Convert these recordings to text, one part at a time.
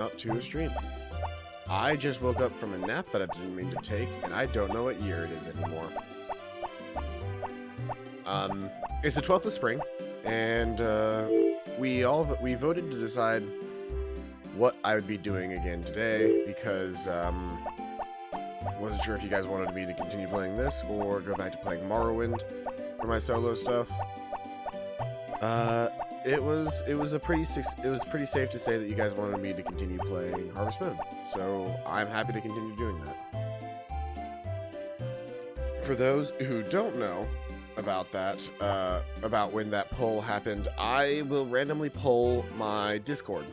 out to a stream. I just woke up from a nap that I didn't mean to take, and I don't know what year it is anymore. It's the 12th of spring, and we voted to decide what I would be doing again today, because wasn't sure if you guys wanted me to continue playing this or go back to playing Morrowind for my solo stuff. It was pretty safe to say that you guys wanted me to continue playing Harvest Moon, so I'm happy to continue doing that. For those who don't know about that, about when that poll happened, I will randomly poll my Discord.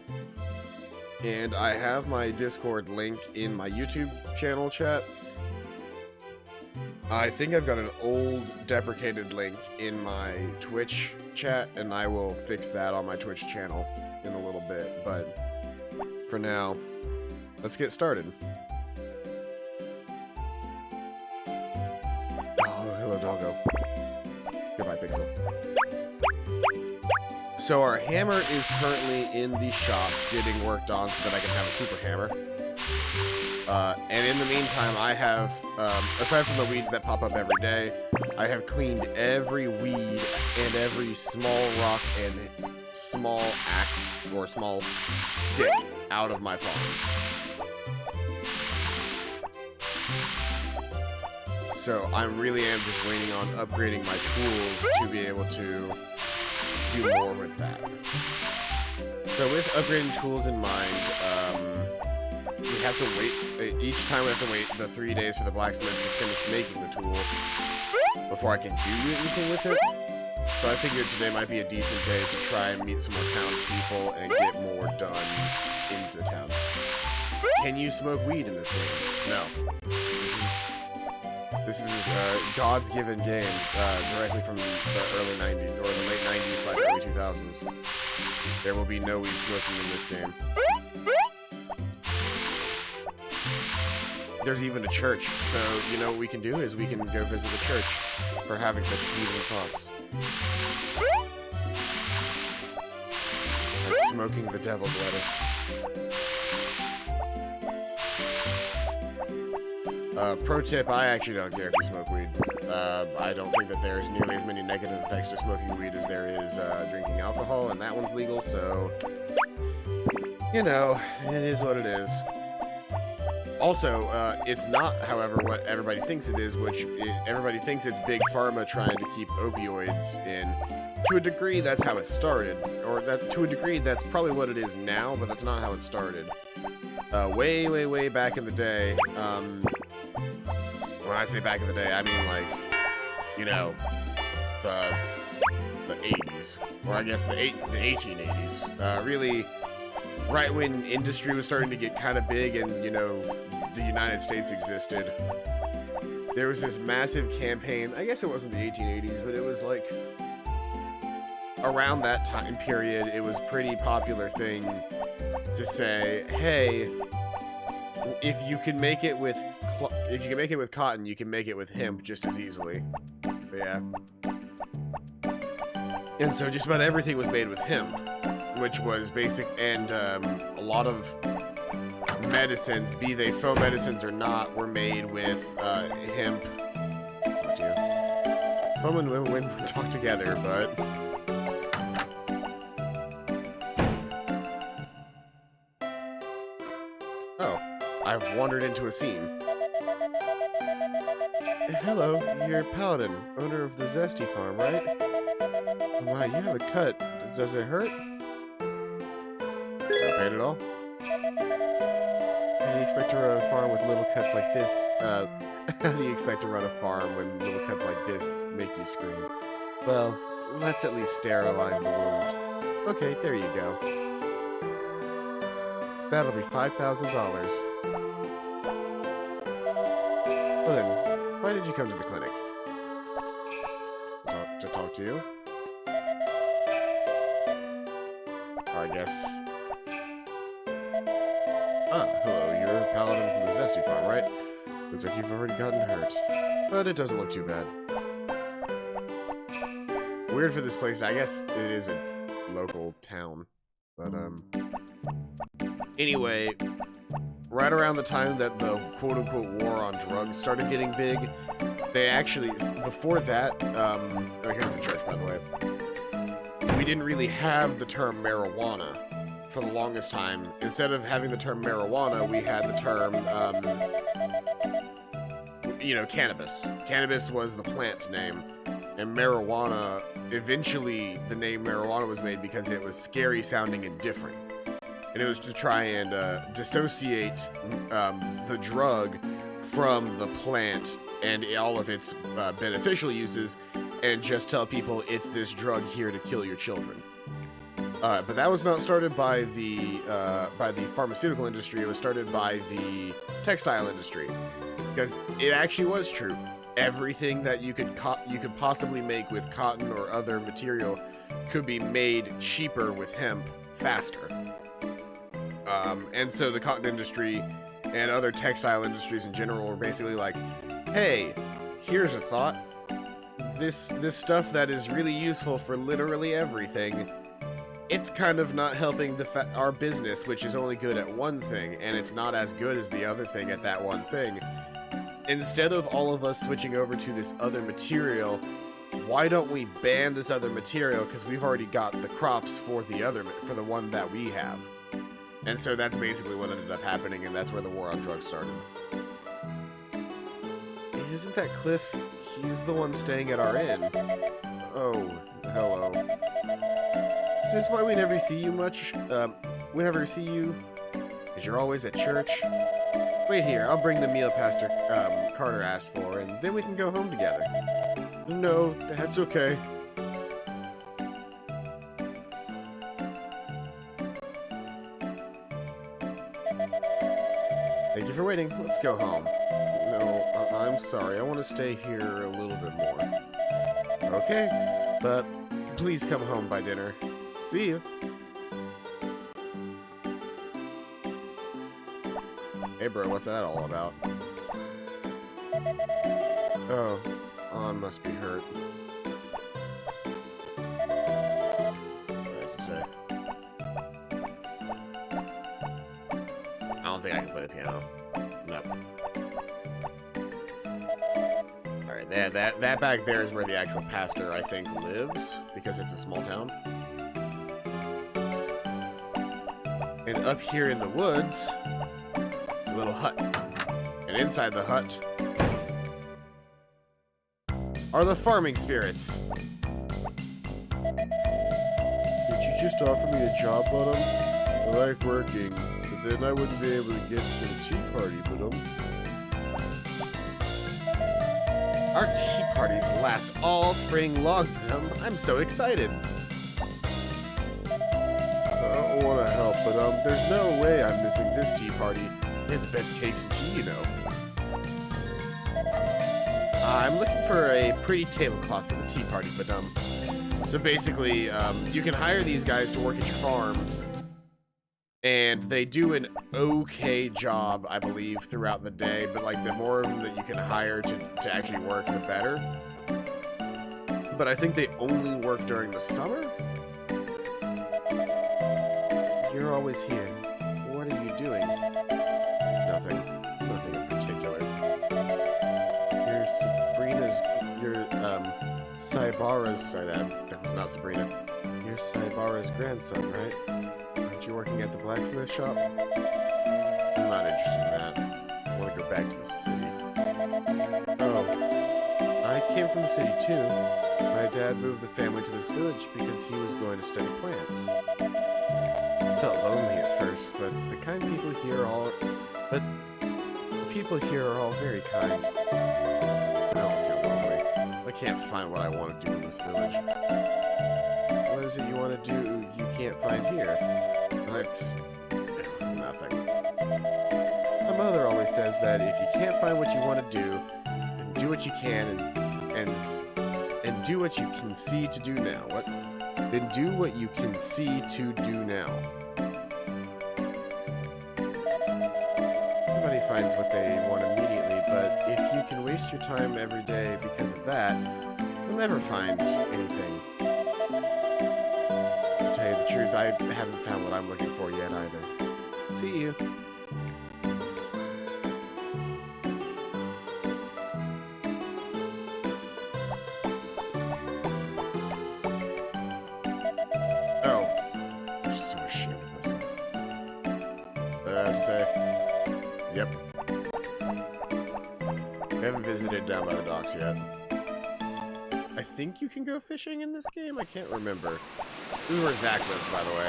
And I have my Discord link in my YouTube channel chat. I think I've got an old deprecated link in my Twitch chat, and I will fix that on my Twitch channel in a little bit. But for now, let's get started. Oh, hello, doggo. Goodbye, Pixel. So our hammer is currently in the shop getting worked on so that I can have a super hammer. And in the meantime, I have, aside from the weeds that pop up every day, I have cleaned every weed and every small rock and small axe or small stick out of my farm. So I really am just waiting on upgrading my tools to be able to do more with that. So with upgrading tools in mind, we have to wait, each time we have to wait the 3 days for the blacksmith to finish making the tool before I can do anything with it. So I figured today might be a decent day to try and meet some more townspeople and get more done into the town. Can you smoke weed in this game? No. This is God's given game, directly from the early 90s, or the late 90s/early 2000s. There will be no weed smoking in this game. There's even a church, so you know what we can do is we can go visit the church for having such heathen thoughts. And smoking the devil's lettuce. Pro tip, I actually don't care if you smoke weed. I don't think that there's nearly as many negative effects to smoking weed as there is drinking alcohol, and that one's legal, so, you know, it is what it is. Also, it's not, however, what everybody thinks it is, everybody thinks it's Big Pharma trying to keep opioids in. To a degree, that's how it started. Or to a degree, that's probably what it is now, but that's not how it started. Way, way, way back in the day, when I say back in the day, I mean, like, you know, the 80s. Or I guess the 1880s. Really, right when industry was starting to get kind of big and, you know, the United States existed, there was this massive campaign. I guess it wasn't the 1880s, but it was like around that time period, it was a pretty popular thing to say, hey, if you can make it with cotton, you can make it with hemp just as easily. But yeah. And so just about everything was made with hemp, which was basic, and a lot of medicines, be they faux medicines or not, were made with hemp. Fun when women talk together, but oh, I've wandered into a scene. Hello, you're Paladin, owner of the Zesty farm, right? Wow, you have a cut. Does it hurt? Not pain at all? How do you expect to run a farm with little cuts like this? How do you expect to run a farm when little cuts like this make you scream? Well, let's at least sterilize the wound. Okay, there you go. That'll be $5,000. Well then, why did you come to the clinic? To talk to you? I guess. Ah, hello, you're Paladin from the Zesty farm, right? Looks like you've already gotten hurt. But it doesn't look too bad. Weird for this place. I guess it is a local town. But, Anyway, right around the time that the quote-unquote war on drugs started getting big, they actually, before that, here's the church, by the way, we didn't really have the term marijuana for the longest time. Instead of having the term marijuana, we had the term, cannabis. Cannabis was the plant's name, and marijuana, eventually the name marijuana was made because it was scary sounding and different. And it was to try and dissociate the drug from the plant and all of its beneficial uses, and just tell people it's this drug here to kill your children. But that was not started by the pharmaceutical industry. It was started by the textile industry, because it actually was true. Everything that you could possibly make with cotton or other material could be made cheaper with hemp faster. And so the cotton industry and other textile industries in general were basically like, hey, here's a thought. This stuff that is really useful for literally everything, it's kind of not helping our business, which is only good at one thing, and it's not as good as the other thing at that one thing. Instead of all of us switching over to this other material, why don't we ban this other material, because we've already got the crops for the one that we have. And so that's basically what ended up happening, and that's where the war on drugs started. Isn't that Cliff? He's the one staying at our inn. Oh, hello. Is this why we never see you much? We never see you? Because you're always at church? Wait here, I'll bring the meal Pastor Carter asked for, and then we can go home together. No, that's okay. Thank you for waiting. Let's go home. No, I'm sorry. I want to stay here a little bit more. Okay, but please come home by dinner. See you. Hey, bro, what's that all about? Oh, Ann must be hurt. What does it say? I don't think I can play the piano. Nope. Alright, that back there is where the actual pastor, I think, lives, because it's a small town. And up here in the woods, is a little hut. And inside the hut are the farming spirits. Did you just offer me a job, Bottom? I like working, but then I wouldn't be able to get to the tea party, Bottom. Our tea parties last all spring long, Bottom. I'm so excited. I don't want to help, but there's no way I'm missing this tea party. They have the best cakes and tea, you know. I'm looking for a pretty tablecloth for the tea party, but so basically, you can hire these guys to work at your farm, and they do an okay job, I believe, throughout the day, but like the more of them that you can hire to actually work, the better. But I think they only work during the summer? You're always here. What are you doing? Nothing. Nothing in particular. Saibara's, sorry, that was not Sabrina. You're Saibara's grandson, right? Aren't you working at the blacksmith shop? I'm not interested in that. I want to go back to the city. Oh, I came from the city too. My dad moved the family to this village because he was going to study plants. I felt lonely at first, but the people here are all very kind. I don't feel lonely. I can't find what I want to do in this village. What is it you want to do you can't find here? It's nothing. My mother always says that if you can't find what you want to do, then do what you can and do what you can see to do now. Then do what you can see to do now. Everybody finds what they want immediately, but if you can waste your time every day because of that, you'll never find anything. To tell you the truth, I haven't found what I'm looking for yet either. See you. Oh. I'm so ashamed of myself. I have to say. Yep. I haven't visited down by the docks yet. I think you can go fishing in this game? I can't remember. This is where Zach lives, by the way.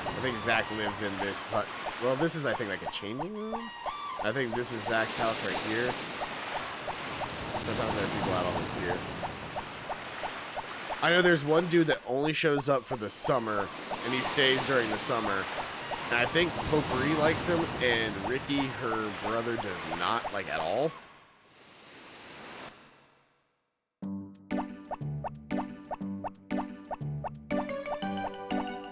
I think Zach lives in this hut. Well, this is, I think, like a changing room? I think this is Zach's house right here. Sometimes there are people out on this pier. I know there's one dude that only shows up for the summer, and he stays during the summer. And I think Potpourri likes him, and Ricky, her brother, does not, like, at all.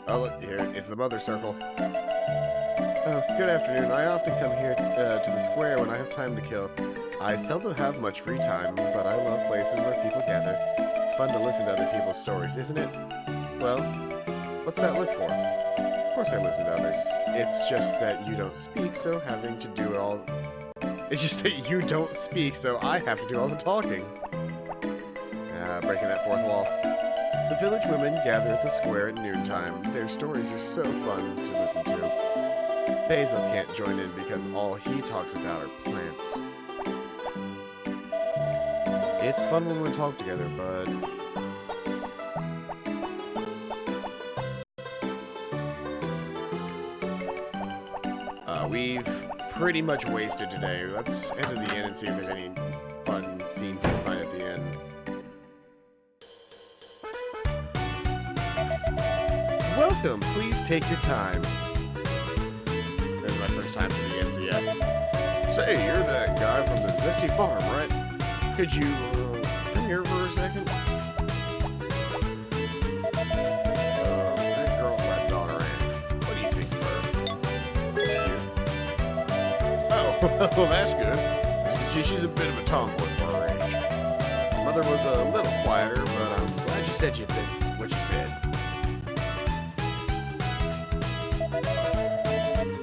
Oh, look, here, it's the mother circle. Oh, good afternoon. I often come here to the square when I have time to kill. I seldom have much free time, but I love places where people gather. It's fun to listen to other people's stories, isn't it? Well, what's that look for? Of course I listen to others. It's just that you don't speak, so having to do all... It's just that you don't speak, so I have to do all the talking. Breaking that fourth wall. The village women gather at the square at noontime. Their stories are so fun to listen to. Basil can't join in because all he talks about are plants. It's fun when we talk together, bud. We've pretty much wasted today. Let's enter the inn and see if there's any fun scenes to find at the end. Welcome, please take your time. This is my first time to the inn, so yeah. Say, you're that guy from the Zesty Farm, right? Could you, come here for a second? That girl, my daughter, Anne. What do you think of her? Oh, well, that's good. She's a bit of a tomboy for her age. Mother was a little quieter, but I'm glad she said what she said.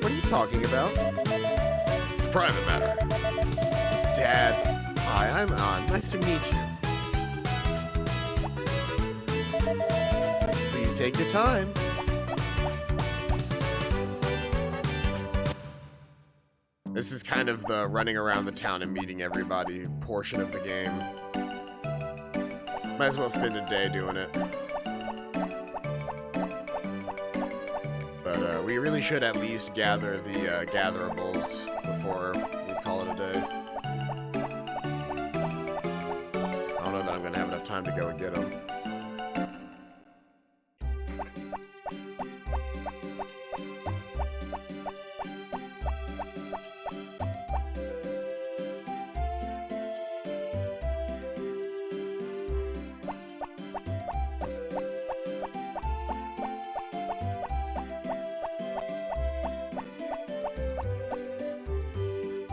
What are you talking about? It's a private matter. Dad, hi, I'm An. Nice to meet you. Please take your time. This is kind of the running around the town and meeting everybody portion of the game. Might as well spend a day doing it. But we really should at least gather the gatherables before we call it a day. I don't know that I'm going to have enough time to go and get them.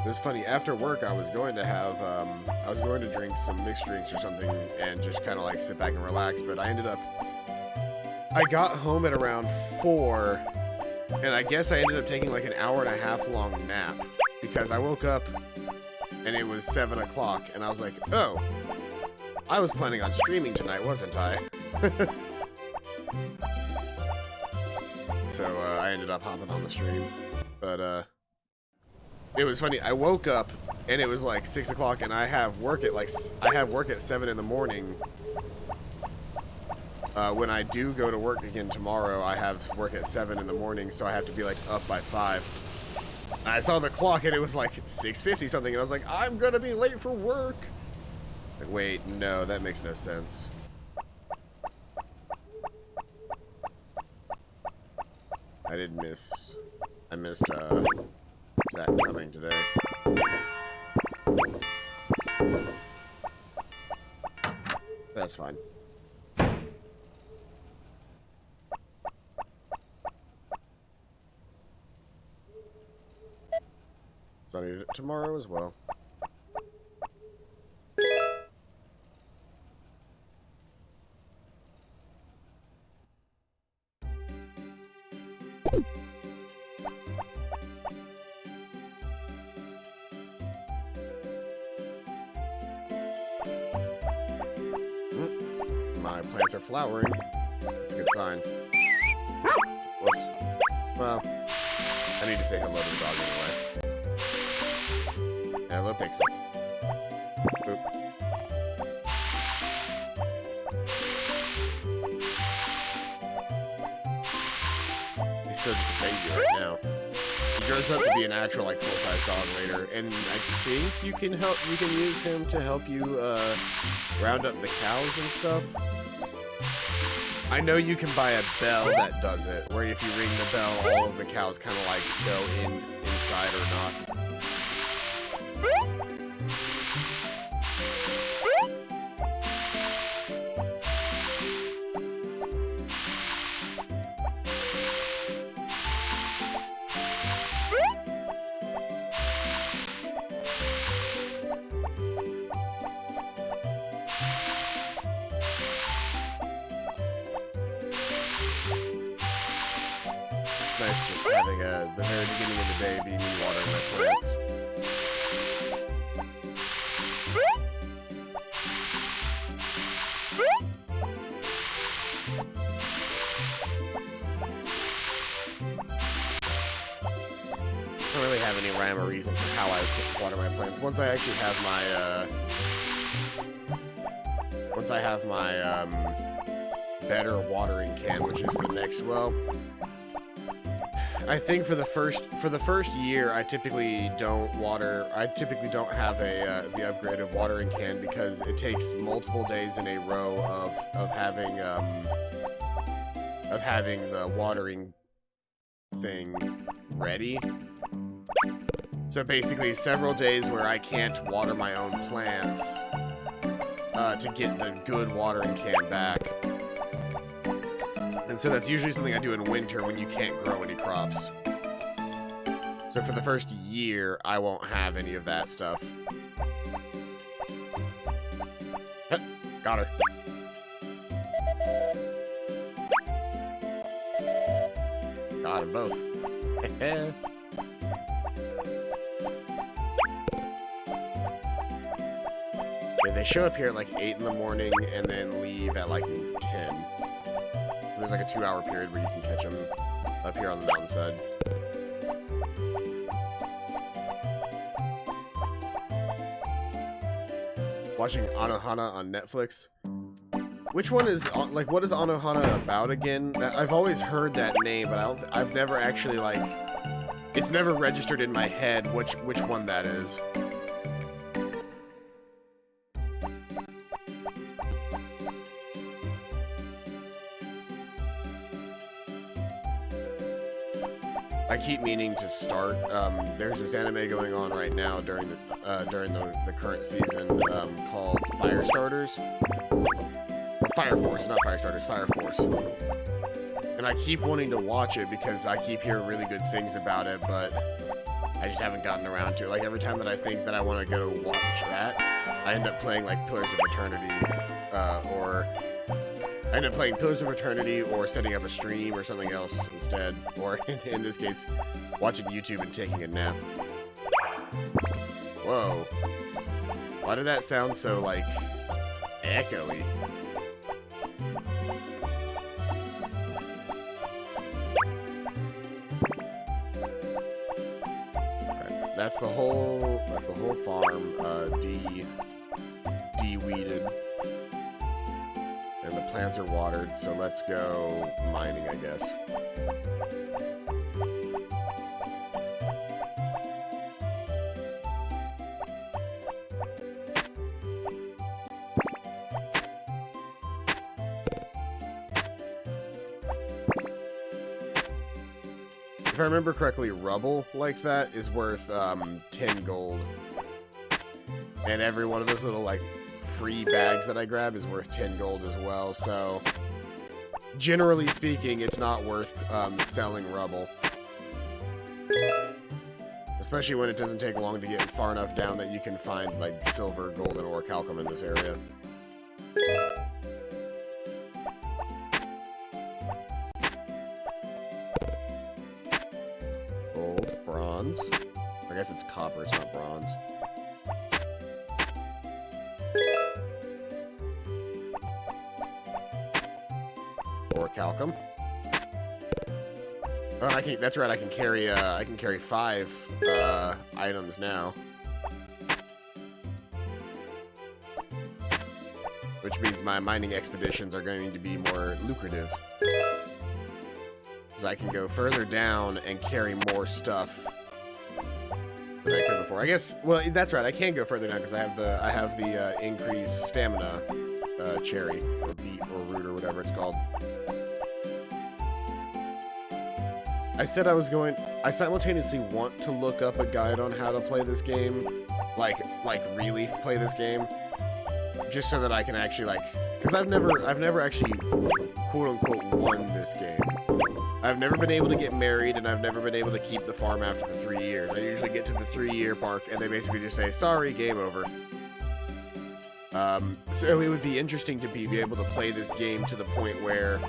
It was funny, after work I was going to have, I was going to drink some mixed drinks or something and just kind of like sit back and relax, but I got home at around 4, and I guess I ended up taking like an hour and a half long nap, because I woke up and it was 7 o'clock, and I was like, oh, I was planning on streaming tonight, wasn't I? So I ended up hopping on the stream, but it was funny. I woke up and it was like 6 o'clock, and I have work at 7 in the morning. When I do go to work again tomorrow, I have work at 7 in the morning, so I have to be like up by 5. And I saw the clock and it was like 6:50 something, and I was like, I'm gonna be late for work. Like, wait, no, that makes no sense. I missed Zach coming today. That's fine. So I need it tomorrow as well. my plants are flowering. It's a good sign. Whoops. Well, I need to say hello to the dog anyway. Hello, Pixie. Oop. He's still just a baby right now. He grows up to be an actual, like, full-size dog later, and I think you can use him to help you, round up the cows and stuff. I know you can buy a bell that does it, where if you ring the bell, all of the cows kind of, like, go inside or not. Nice just having the very beginning of the day be me watering my plants. I don't really have any rhyme or reason for how I water my plants. Once I actually have my better watering can, which is the next well. I think for the first year, I typically don't have the upgraded watering can because it takes multiple days in a row of having the watering thing ready. So basically, several days where I can't water my own plants to get the good watering can back. And so that's usually something I do in winter when you can't grow any crops. So for the first year, I won't have any of that stuff. Got her. Got them both. Yeah, they show up here at like 8 in the morning and then leave at like 10. There's like a 2-hour period where you can catch them up here on the mountainside. Watching Anohana on Netflix. Which one is, like, what is Anohana about again? I've always heard that name, but I've never actually, like, it's never registered in my head which one that is. I keep meaning to start. There's this anime going on right now during the current season called Fire Starters. Or Fire Force, not Fire Starters, Fire Force. And I keep wanting to watch it because I keep hearing really good things about it, but I just haven't gotten around to it. Like, every time that I think that I want to go watch that, I end up playing, like, Pillars of Eternity, or I end up playing Pillars of Eternity or setting up a stream or something else instead. Or, in this case, watching YouTube and taking a nap. Whoa. Why did that sound so, like, echoey? Right, that's the whole farm, de-weeded. And the plants are watered, so let's go mining, I guess. If I remember correctly, rubble like that is worth 10 gold. And every one of those little, like, free bags that I grab is worth 10 gold as well, so generally speaking, it's not worth selling rubble. Especially when it doesn't take long to get far enough down that you can find, like, silver, gold, and orichalcum in this area. Gold, bronze. I guess it's copper, it's not bronze. orichalcum. Oh, and I can. That's right. I can carry 5 items now, which means my mining expeditions are going to be more lucrative, because I can go further down and carry more stuff than I could before. I guess. Well, that's right. I can go further down because I have the increased stamina cherry or beet or root or whatever it's called. I said I was going. I simultaneously want to look up a guide on how to play this game, like really play this game, just so that I can actually because I've never actually quote unquote won this game. I've never been able to get married, and I've never been able to keep the farm after the 3 years. I usually get to the 3-year mark, and they basically just say, "Sorry, game over." So it would be interesting to be able to play this game to the point where,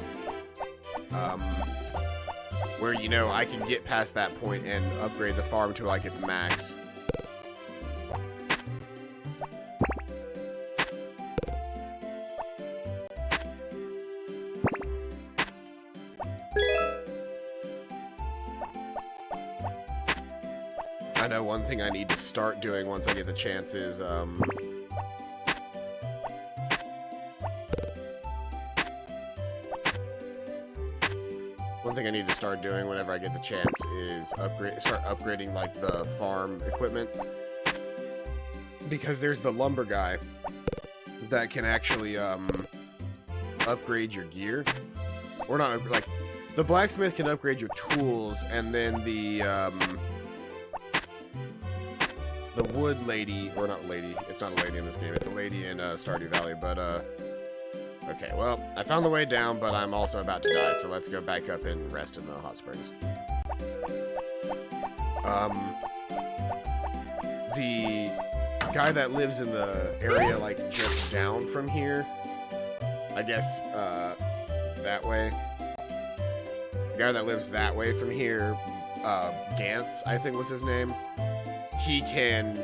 you know, I can get past that point and upgrade the farm to like its max. I know one thing I need to start doing once I get the chance is, one thing I need to start doing whenever I get the chance is start upgrading like the farm equipment, because there's the lumber guy that can actually upgrade your gear, or not, like the blacksmith can upgrade your tools, and then the wood lady, or not lady, it's not a lady in this game, it's a lady in Stardew Valley, but okay, well, I found the way down, but I'm also about to die, so let's go back up and rest in the hot springs. The guy that lives in the area, like, just down from here, I guess, that way. The guy that lives that way from here, Gantz, I think was his name. He can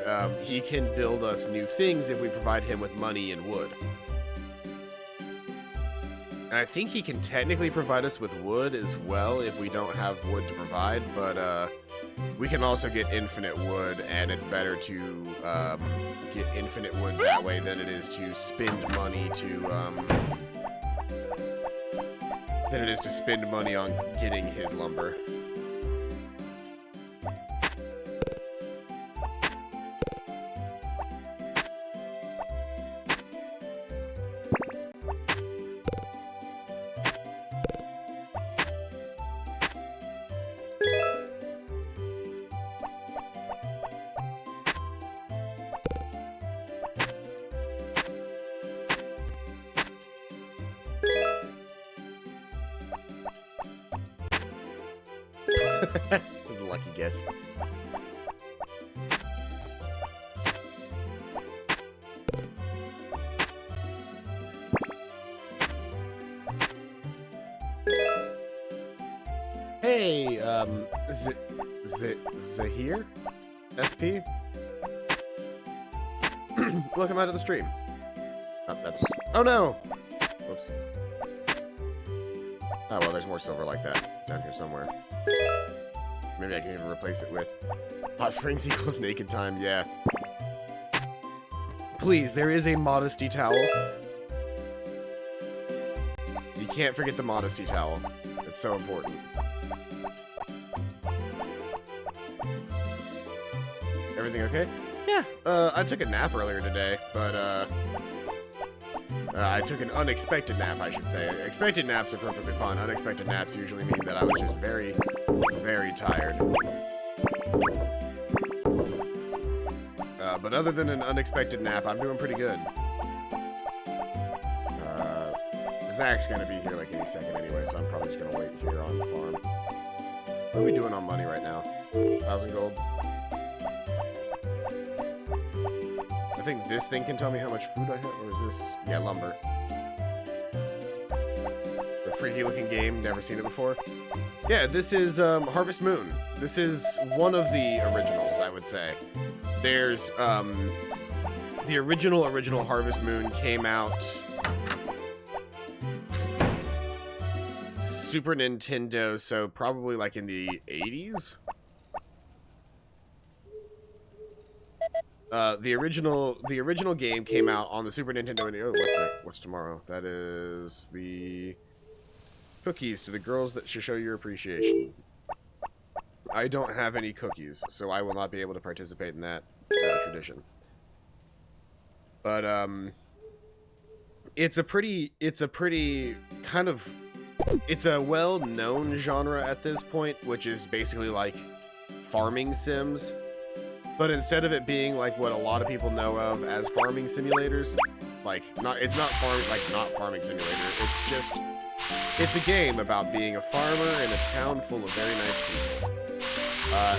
build us new things if we provide him with money and wood. And I think he can technically provide us with wood as well if we don't have wood to provide, but we can also get infinite wood, and it's better to get infinite wood that way than it is to spend money on getting his lumber. Lucky guess. Hey, Zahir? SP? Welcome out of the stream. Oh, that's... Oh, no! Whoops. Oh, well, there's more silver like that down here somewhere. Maybe I can even replace it with hot springs equals naked time, yeah. Please, there is a modesty towel. You can't forget the modesty towel. It's so important. Everything okay? Yeah, I took a nap earlier today, but, I took an unexpected nap, I should say. Expected naps are perfectly fine. Unexpected naps usually mean that I was just very, very tired. But other than an unexpected nap, I'm doing pretty good. Zach's gonna be here like any second anyway, so I'm probably just gonna wait here on the farm. What are we doing on money right now? 1,000 gold? I think this thing can tell me how much food I have, or is this... Yeah, lumber. The freaky looking game, never seen it before. Yeah, this is Harvest Moon. This is one of the originals, I would say. There's, the original Harvest Moon came out Super Nintendo, so probably like in the 80s. The original game came out on the Super Nintendo. Oh, what's tomorrow? That is the cookies to the girls that should show your appreciation. I don't have any cookies, so I will not be able to participate in that tradition. But it's a pretty kind of, it's a well-known genre at this point, which is basically like farming sims. But instead of it being like what a lot of people know of as farming simulators, like it's not farming simulator. It's a game about being a farmer in a town full of very nice people.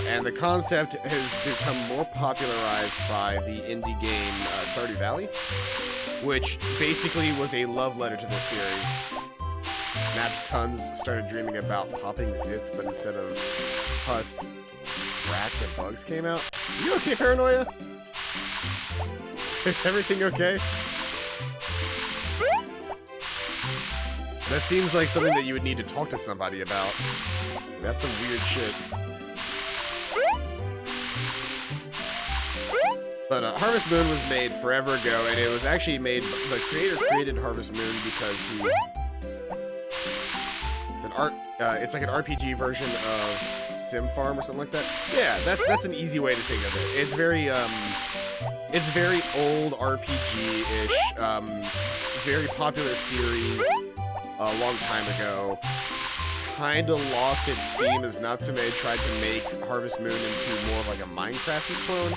And the concept has become more popularized by the indie game Stardew Valley, which basically was a love letter to this series. Matt Tons started dreaming about popping zits, but instead of pus, rats and bugs came out. You okay, Paranoia? Is everything okay? That seems like something that you would need to talk to somebody about. That's some weird shit. But Harvest Moon was made forever ago, and it was actually made, the creator created Harvest Moon because it's like an RPG version of Sim Farm or something like that. Yeah, that's an easy way to think of it. It's very old RPG-ish, very popular series a long time ago. Kinda lost its steam as Natsume tried to make Harvest Moon into more of like a Minecraft clone.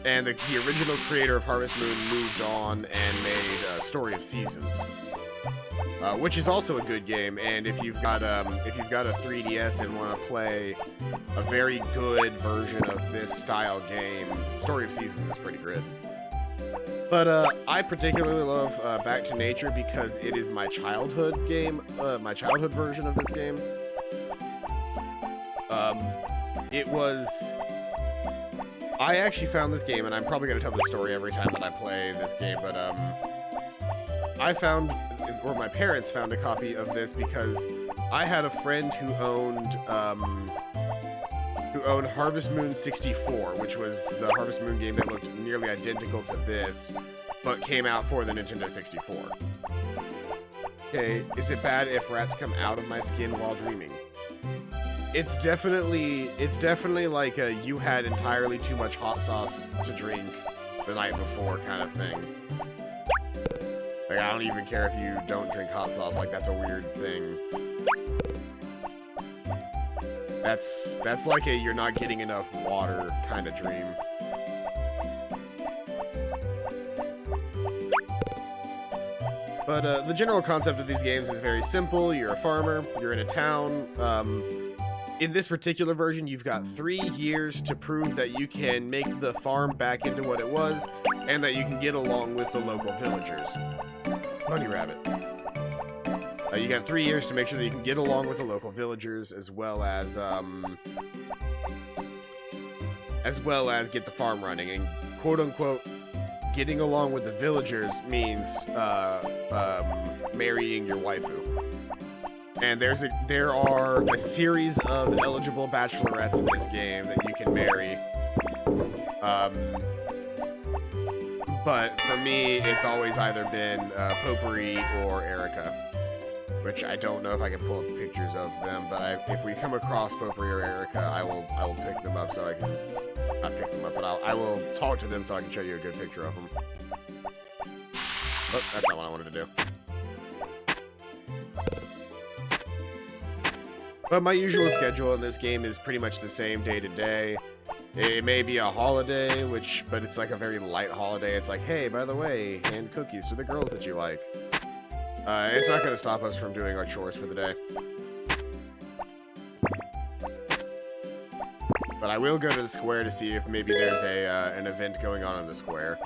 And the original creator of Harvest Moon moved on and made Story of Seasons, which is also a good game. And if you've got a 3DS and want to play a very good version of this style game, Story of Seasons is pretty good. But I particularly love Back to Nature because it is my childhood game, my childhood version of this game. I actually found this game, and I'm probably going to tell this story every time that I play this game, but my parents found a copy of this because I had a friend who owned Harvest Moon 64, which was the Harvest Moon game that looked nearly identical to this, but came out for the Nintendo 64. Okay, is it bad if rats come out of my skin while dreaming? It's definitely like a you had entirely too much hot sauce to drink the night before kind of thing. Like, I don't even care if you don't drink hot sauce, like that's a weird thing. That's like a you're not getting enough water kind of dream. But the general concept of these games is very simple. You're a farmer, you're in a town. In this particular version, you've got 3 years to prove that you can make the farm back into what it was, and that you can get along with the local villagers. Bunny rabbit. You got 3 years to make sure that you can get along with the local villagers, as well as get the farm running. And quote-unquote, getting along with the villagers means marrying your waifu. And there are a series of eligible bachelorettes in this game that you can marry. But for me, it's always either been Potpourri or Erica, which I don't know if I can pull up pictures of them. But if we come across Potpourri or Erica, I will pick them up so I can not pick them up, but I will talk to them so I can show you a good picture of them. Oh, that's not what I wanted to do. But my usual schedule in this game is pretty much the same day to day. It may be a holiday, but it's like a very light holiday. It's like, hey, by the way, hand cookies to the girls that you like. It's not going to stop us from doing our chores for the day. But I will go to the square to see if maybe there's an event going on in the square.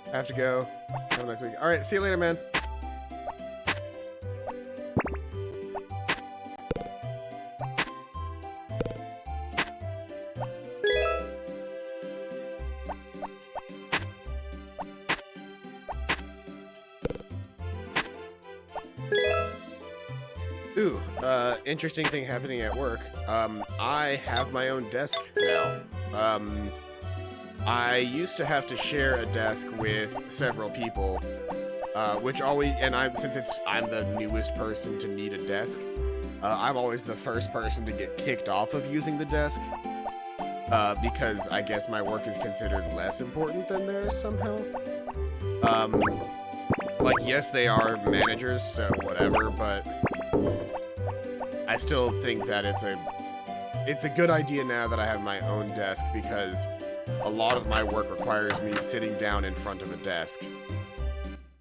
I have to go. Have a nice week. Alright, see you later, man. Ooh, interesting thing happening at work. I have my own desk now. I used to have to share a desk with several people, which always, and I'm the newest person to need a desk. I'm always the first person to get kicked off of using the desk, because I guess my work is considered less important than theirs somehow. Like, yes, they are managers, so whatever, but I still think that it's a good idea now that I have my own desk, because a lot of my work requires me sitting down in front of a desk.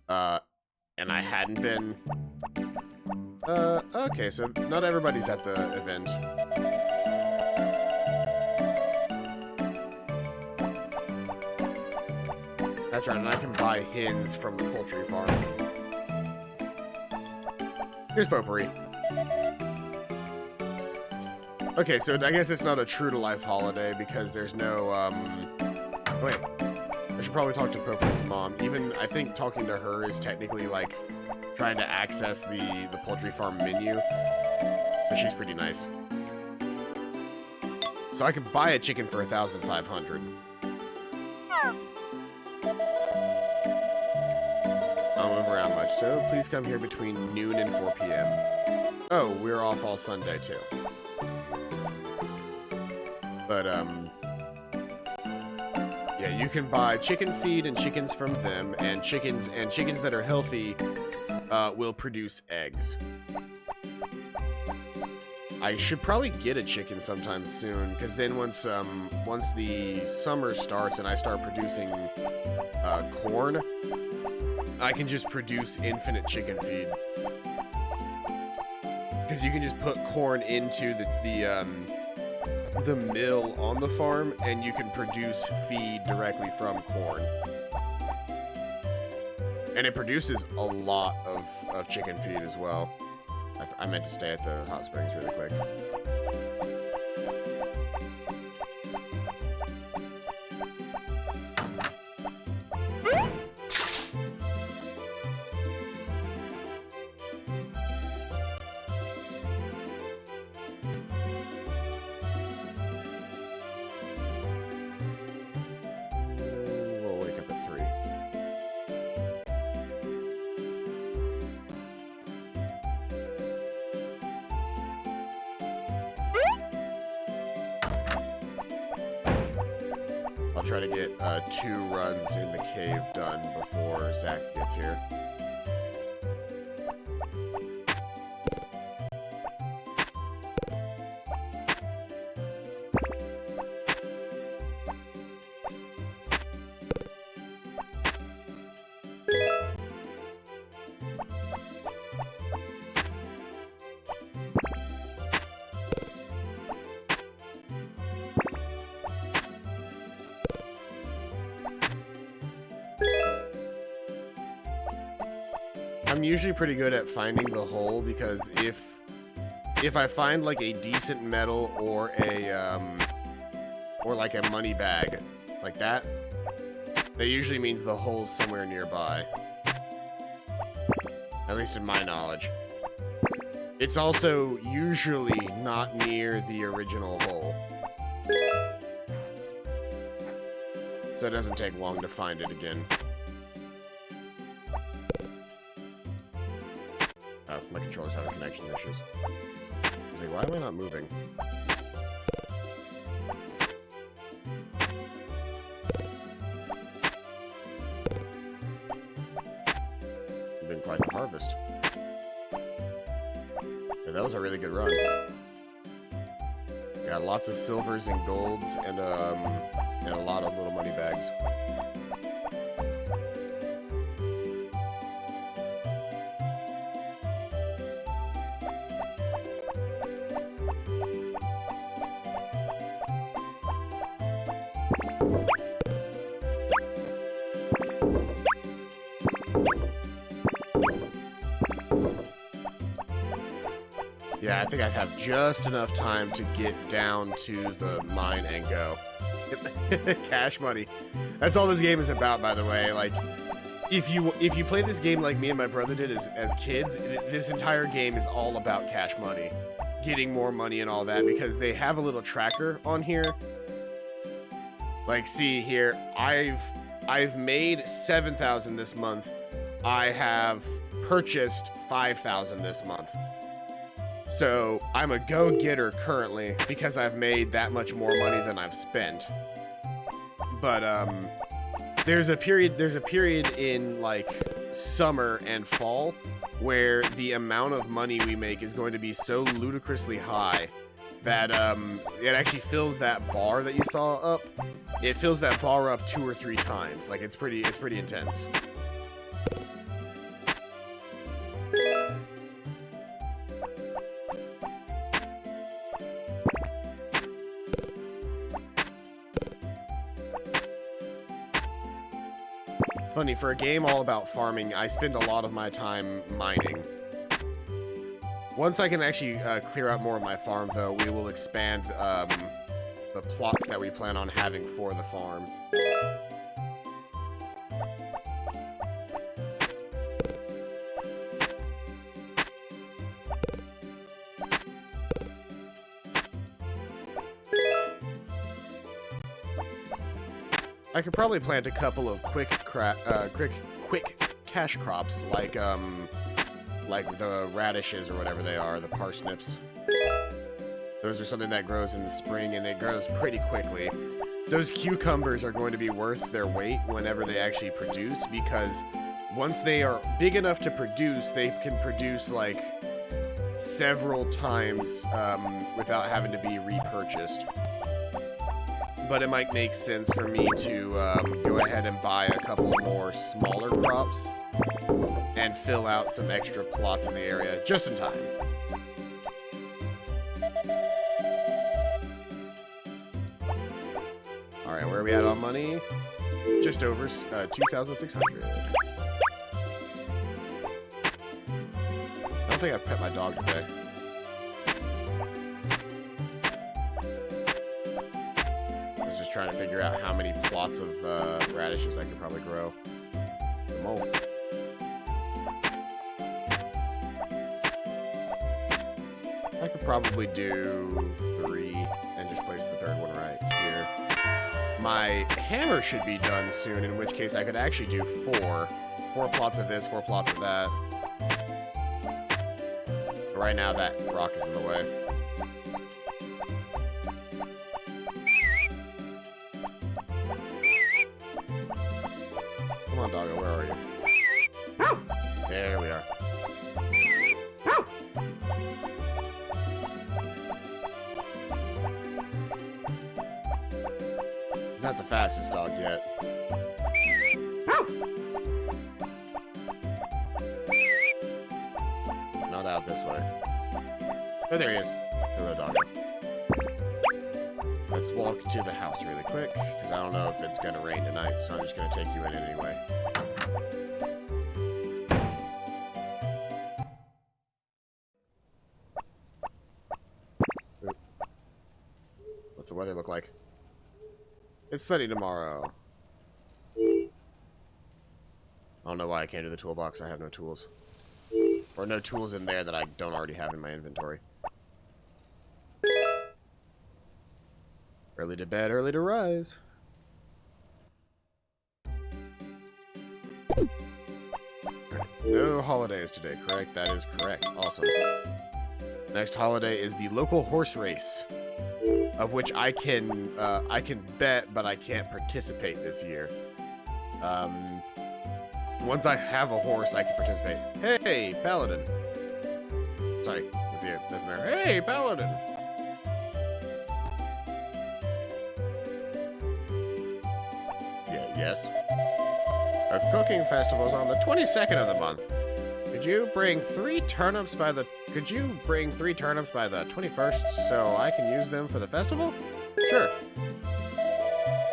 And I hadn't been. Okay, so not everybody's at the event. That's right, and I can buy hens from the poultry farm. Here's potpourri. Okay, so I guess it's not a true-to-life holiday because there's no, wait. I should probably talk to Potpourri's mom. Even, I think talking to her is technically, like, trying to access the poultry farm menu. But she's pretty nice. So I could buy a chicken for 1,500. I don't move around much, so please come here between noon and 4 p.m. Oh, we're off all Sunday, too. But, yeah, you can buy chicken feed and chickens from them, and chickens that are healthy will produce eggs. I should probably get a chicken sometime soon, because then once the summer starts and I start producing corn, I can just produce infinite chicken feed. Because you can just put corn into the mill on the farm, and you can produce feed directly from corn. And it produces a lot of chicken feed as well. I meant to stay at the hot springs really quick. I'll try to get 2 runs in the cave done before Zach gets here. I'm usually pretty good at finding the hole, because if I find like a decent metal or like a money bag like that usually means the hole's somewhere nearby. At least in my knowledge. It's also usually not near the original hole. So it doesn't take long to find it again. Oh, my controller's having connection issues. I was like, why am I not moving? It's been quite the harvest. Yeah, that was a really good run. Got lots of silvers and golds and a lot of little money bags. Yeah, I think I have just enough time to get down to the mine and go. Cash money. That's all this game is about, by the way. Like, if you play this game like me and my brother did as kids, this entire game is all about cash money, getting more money and all that, because they have a little tracker on here. Like, see here, I've made 7,000 this month. I have purchased 5,000 this month. So I'm a go-getter currently because I've made that much more money than I've spent. But there's a period in like summer and fall where the amount of money we make is going to be so ludicrously high that it actually fills that bar that you saw up. It fills that bar up 2 or 3 times. Like, it's pretty intense. It's funny, for a game all about farming, I spend a lot of my time mining. Once I can actually clear out more of my farm, though, we will expand the plots that we plan on having for the farm. I could probably plant a couple of quick cash crops, like the radishes or whatever they are, the parsnips. Those are something that grows in the spring, and it grows pretty quickly. Those cucumbers are going to be worth their weight whenever they actually produce, because once they are big enough to produce, they can produce, like, several times without having to be repurchased. But it might make sense for me to go ahead and buy a couple more smaller crops and fill out some extra plots in the area just in time. Alright, where are we at on money? Just over 2,600. I don't think I've pet my dog today. Trying to figure out how many plots of radishes I could probably grow. The mole. I could probably do 3 and just place the 3rd one right here. My hammer should be done soon, in which case I could actually do 4. 4 plots of this, 4 plots of that. But right now that rock is in the way. Come on, doggo, where are you? There we are. He's not the fastest dog yet. He's not out this way. Oh, there he is. Hello, doggo. Let's walk to the house really quick, because I don't know if it's going to rain tonight, so I'm just going to take you in anyway. Oop. What's the weather look like? It's sunny tomorrow. I don't know why I can't do the toolbox. I have no tools. Or no tools in there that I don't already have in my inventory. Early to bed, early to rise. No holidays today, correct? That is correct. Awesome. Next holiday is the local horse race, of which I can bet, but I can't participate this year. Once I have a horse, I can participate. Hey, Paladin. Sorry, that's there. Hey, Paladin. Yes. Our cooking festival is on the 22nd of the month. Could you bring 3 turnips by the 21st so I can use them for the festival? Sure.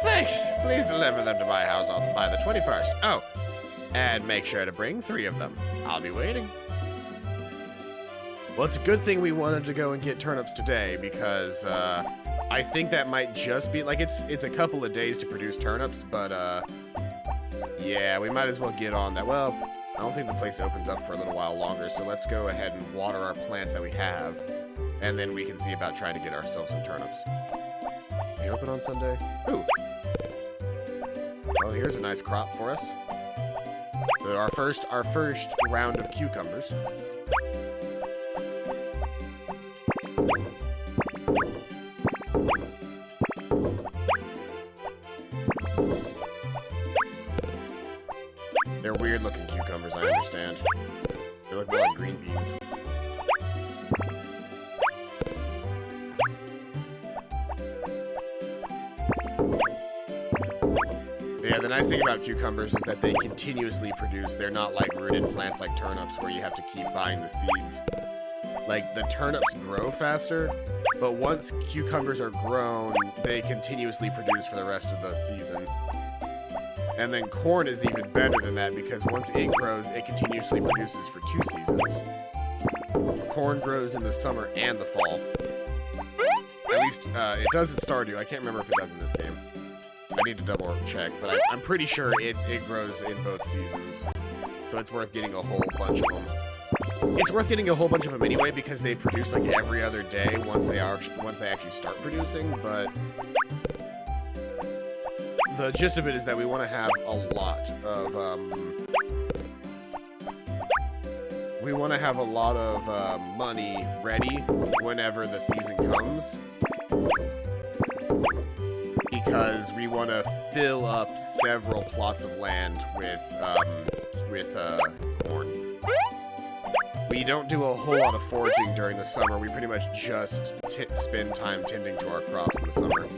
Thanks. Please deliver them to my house by the 21st. Oh, and make sure to bring 3 of them. I'll be waiting. Well, it's a good thing we wanted to go and get turnips today, because I think that might just be, like, it's a couple of days to produce turnips, but Yeah, we might as well get on that. Well, I don't think the place opens up for a little while longer, so let's go ahead and water our plants that we have, and then we can see about trying to get ourselves some turnips. Are you open on Sunday? Ooh. Well, here's a nice crop for us. So our first round of cucumbers. They're weird-looking cucumbers, I understand. They look more like green beans. Yeah, the nice thing about cucumbers is that they continuously produce. They're not like rooted plants like turnips where you have to keep buying the seeds. Like, the turnips grow faster, but once cucumbers are grown, they continuously produce for the rest of the season. And then corn is even better than that because once it grows, it continuously produces for 2 seasons. Corn grows in the summer and the fall. At least, it does in Stardew. I can't remember if it does in this game. I need to double check, but I'm pretty sure it grows in both seasons. So it's worth getting a whole bunch of them. It's worth getting a whole bunch of them anyway because they produce like every other day once they actually start producing, but the gist of it is that we want to have a lot of money ready whenever the season comes, because we want to fill up several plots of land with corn. We don't do a whole lot of foraging during the summer. We pretty much just spend time tending to our crops in the summer.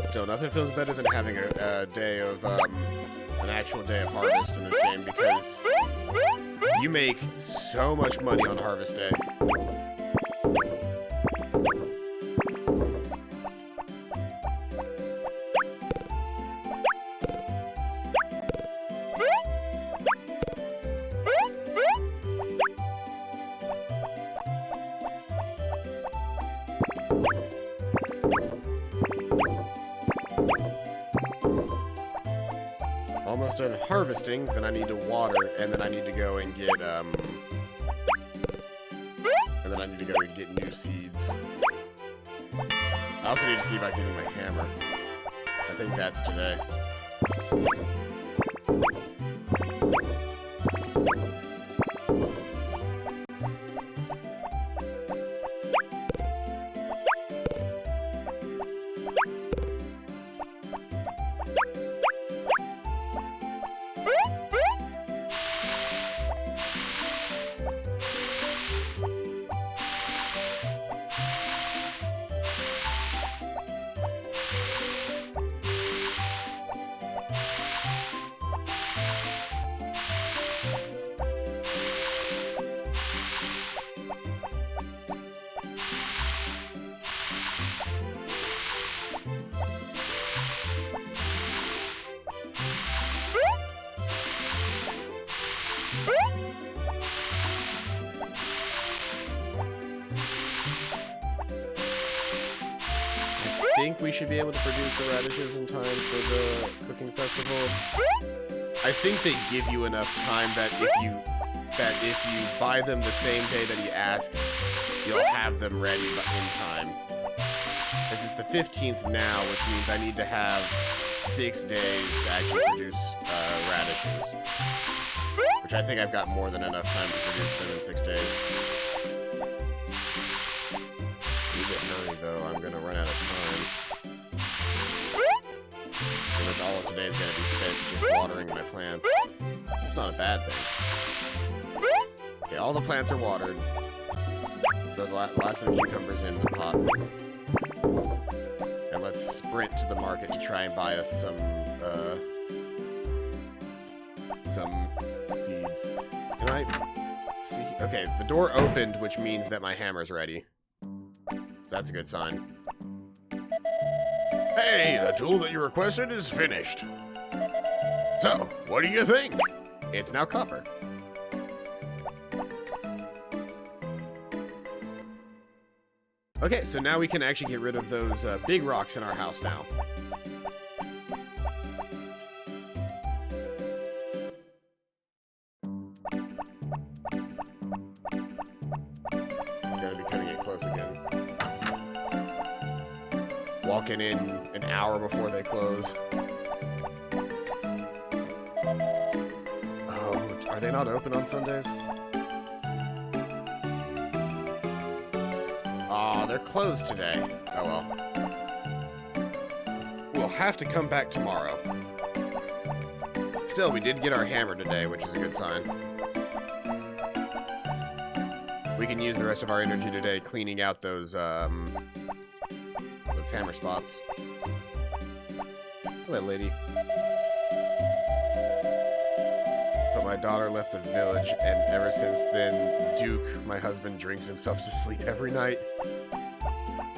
Still, nothing feels better than having a day of, an actual day of harvest in this game, because you make so much money on harvest day. Almost done harvesting, then I need to water, and then I need to go and get, new seeds. I also need to see about getting my hammer. I think that's today. I think we should be able to produce the radishes in time for the cooking festival. I think they give you enough time that if you buy them the same day that he asks, you'll have them ready in time. Because it's the 15th now, which means I need to have 6 days to actually produce radishes. Which I think I've got more than enough time to produce them in 6 days. Though I'm gonna run out of time. Pretty much all of today is gonna be spent just watering my plants. It's not a bad thing. Okay, all the plants are watered. It's the last of the cucumbers in the pot. And let's sprint to the market to try and buy us some seeds. Can I see? Okay, the door opened, which means that my hammer's ready. That's a good sign. Hey, the tool that you requested is finished. So, what do you think? It's now copper. Okay, so now we can actually get rid of those big rocks in our house now. Gotta be cutting it close again. Walking in an hour before they close. Oh, are they not open on Sundays? Aw, they're closed today. Oh well. We'll have to come back tomorrow. Still, we did get our hammer today, which is a good sign. We can use the rest of our energy today cleaning out those hammer spots. Hello, lady. But my daughter left the village, and ever since then, Duke, my husband, drinks himself to sleep every night.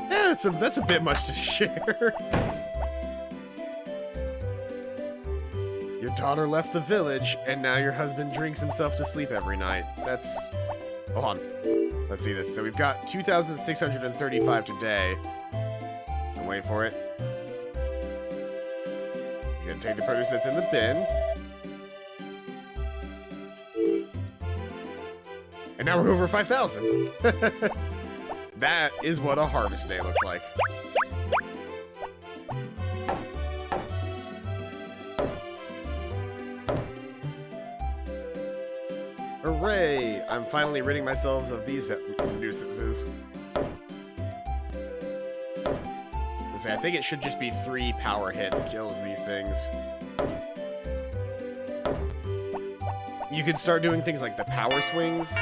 Yeah, that's a bit much to share. Your daughter left the village, and now your husband drinks himself to sleep every night. That's... Hold on. Let's see this. So we've got 2,635 today. I'm waiting for it. He's gonna take the produce that's in the bin. And now we're over 5,000. That is what a harvest day looks like. Hooray! I'm finally ridding myself of these nuisances. Let's see, I think it should just be 3 power hits kills these things. You could start doing things like the power swings.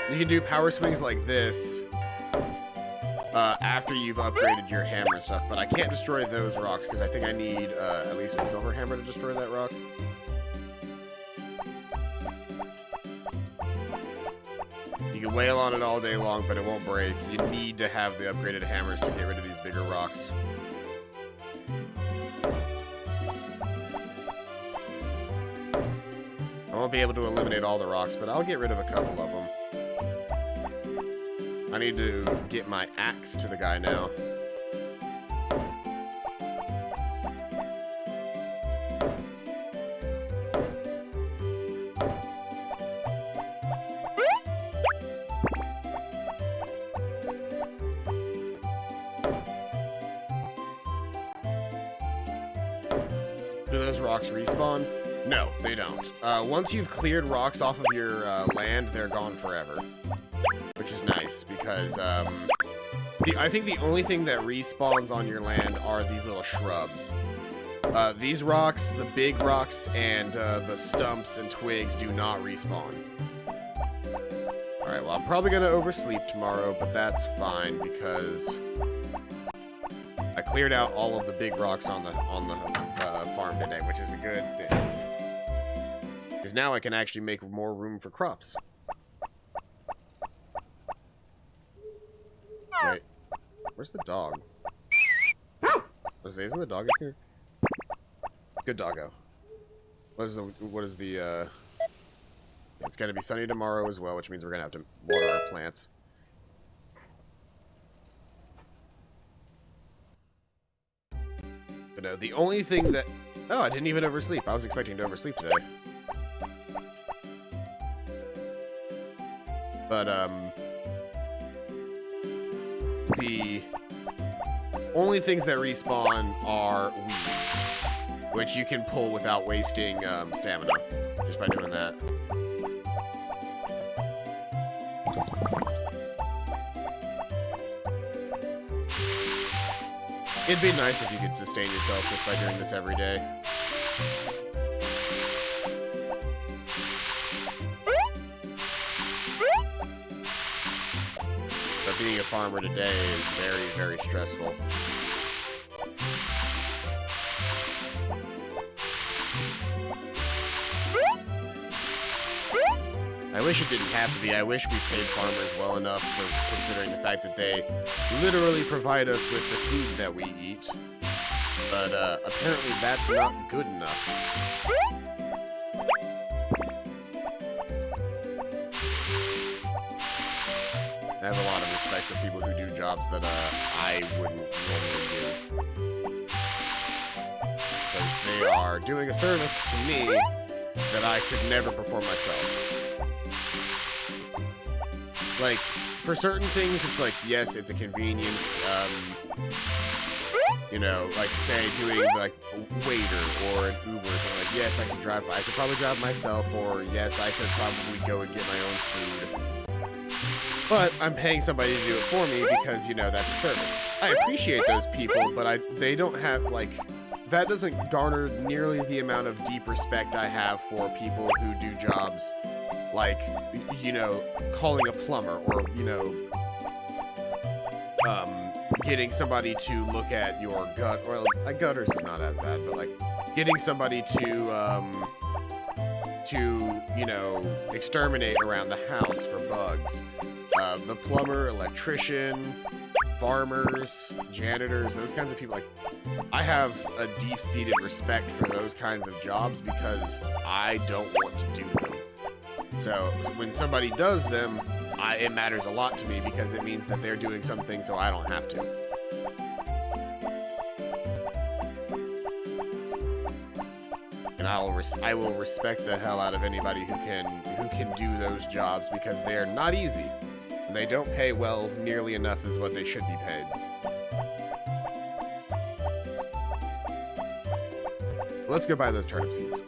You can do power swings like this after you've upgraded your hammer and stuff, but I can't destroy those rocks because I think I need at least a silver hammer to destroy that rock. You can wail on it all day long, but it won't break. You need to have the upgraded hammers to get rid of these bigger rocks. I won't be able to eliminate all the rocks, but I'll get rid of a couple of them. I need to get my axe to the guy now. Do those rocks respawn? No, they don't. Once you've cleared rocks off of your land, they're gone forever. Which is nice, because I think the only thing that respawns on your land are these little shrubs. These rocks, the big rocks, and the stumps and twigs do not respawn. Alright, well, I'm probably going to oversleep tomorrow, but that's fine, because I cleared out all of the big rocks on the farm today, which is a good thing. Because now I can actually make more room for crops. Wait, where's the dog? Isn't the dog in here? Good doggo. What is the it's gonna be sunny tomorrow as well, which means we're gonna have to water our plants. But no, the only thing that... Oh, I didn't even oversleep. I was expecting to oversleep today. But, the only things that respawn are weeds, which you can pull without wasting stamina, just by doing that. It'd be nice if you could sustain yourself just by doing this every day. But being a farmer today is very, very stressful. I wish it didn't have to be. I wish we paid farmers well enough, for considering the fact that they literally provide us with the food that we eat. But apparently that's not good enough. I have a lot of respect for people who do jobs that I wouldn't normally do. Because they are doing a service to me that I could never perform myself. Like, for certain things, it's like, yes, it's a convenience. You know, like, say, doing, like, a waiter or an Uber thing. Like, yes, I could probably drive myself, or yes, I could probably go and get my own food. But I'm paying somebody to do it for me because, you know, that's a service. I appreciate those people, but they don't have, like, that doesn't garner nearly the amount of deep respect I have for people who do jobs like, you know, calling a plumber, or, you know, getting somebody to look at your gut, or like, gutters is not as bad, but like getting somebody to, you know, exterminate around the house for bugs. The plumber, electrician, farmers, janitors, those kinds of people, like, I have a deep-seated respect for those kinds of jobs because I don't want to do them. So when somebody does them, it matters a lot to me because it means that they're doing something so I don't have to. And I will respect the hell out of anybody who can do those jobs because they are not easy. And they don't pay well nearly enough as what they should be paid. Let's go buy those turnip seeds.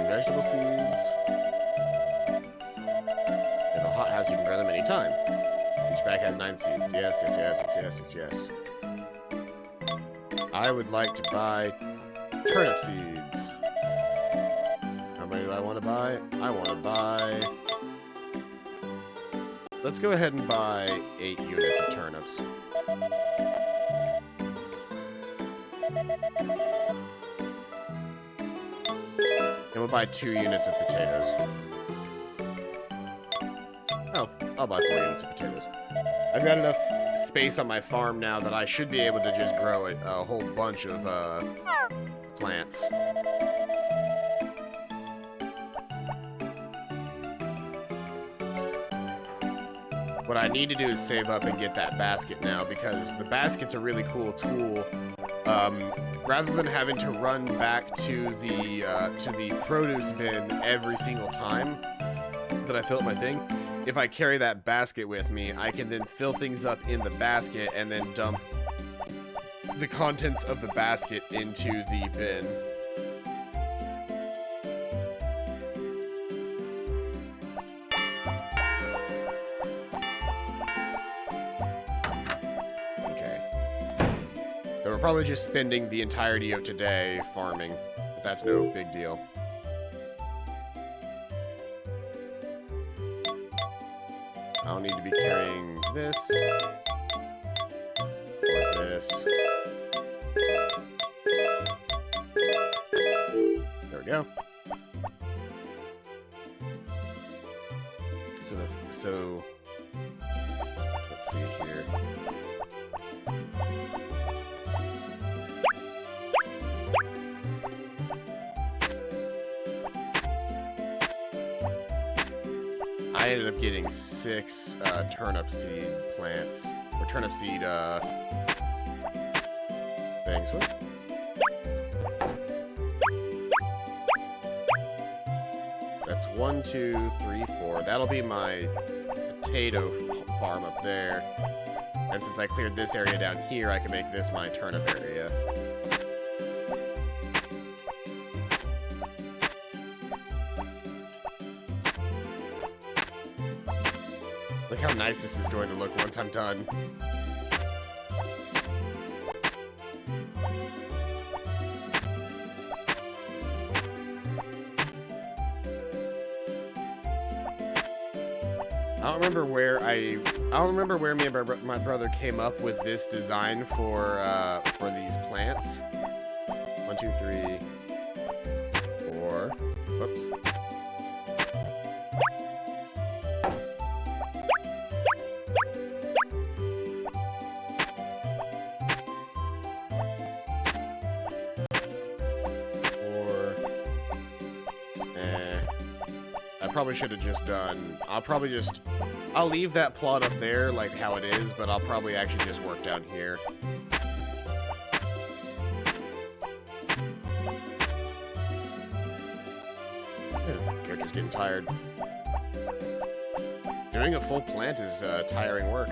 Vegetable seeds. In a hothouse, you can grow them anytime. Each bag has 9 seeds. Yes, yes, yes, yes, yes, yes, yes. I would like to buy turnip seeds. How many do I want to buy? I want to buy... Let's go ahead and buy 8 units of turnips. And we'll buy 2 units of potatoes. Oh, I'll buy 4 units of potatoes. I've got enough space on my farm now that I should be able to just grow a whole bunch of plants. What I need to do is save up and get that basket now, because the basket's a really cool tool. Rather than having to run back to the produce bin every single time that I fill up my thing, if I carry that basket with me, I can then fill things up in the basket and then dump the contents of the basket into the bin. So we're probably just spending the entirety of today farming, but that's no big deal. I'll need to be carrying this, or this. There we go. So let's see here. I ended up getting 6 turnip seed plants, or turnip seed things. What? That's 1, 2, 3, 4. That'll be my potato farm up there. And since I cleared this area down here, I can make this my turnip area. Look how nice this is going to look once I'm done. I don't remember where me and my brother came up with this design for these plants. 1, 2, 3. Whoops. I probably should have just done... I'll leave that plot up there like how it is, but I'll probably actually just work down here. Character's getting tired. Doing a full plant is tiring work.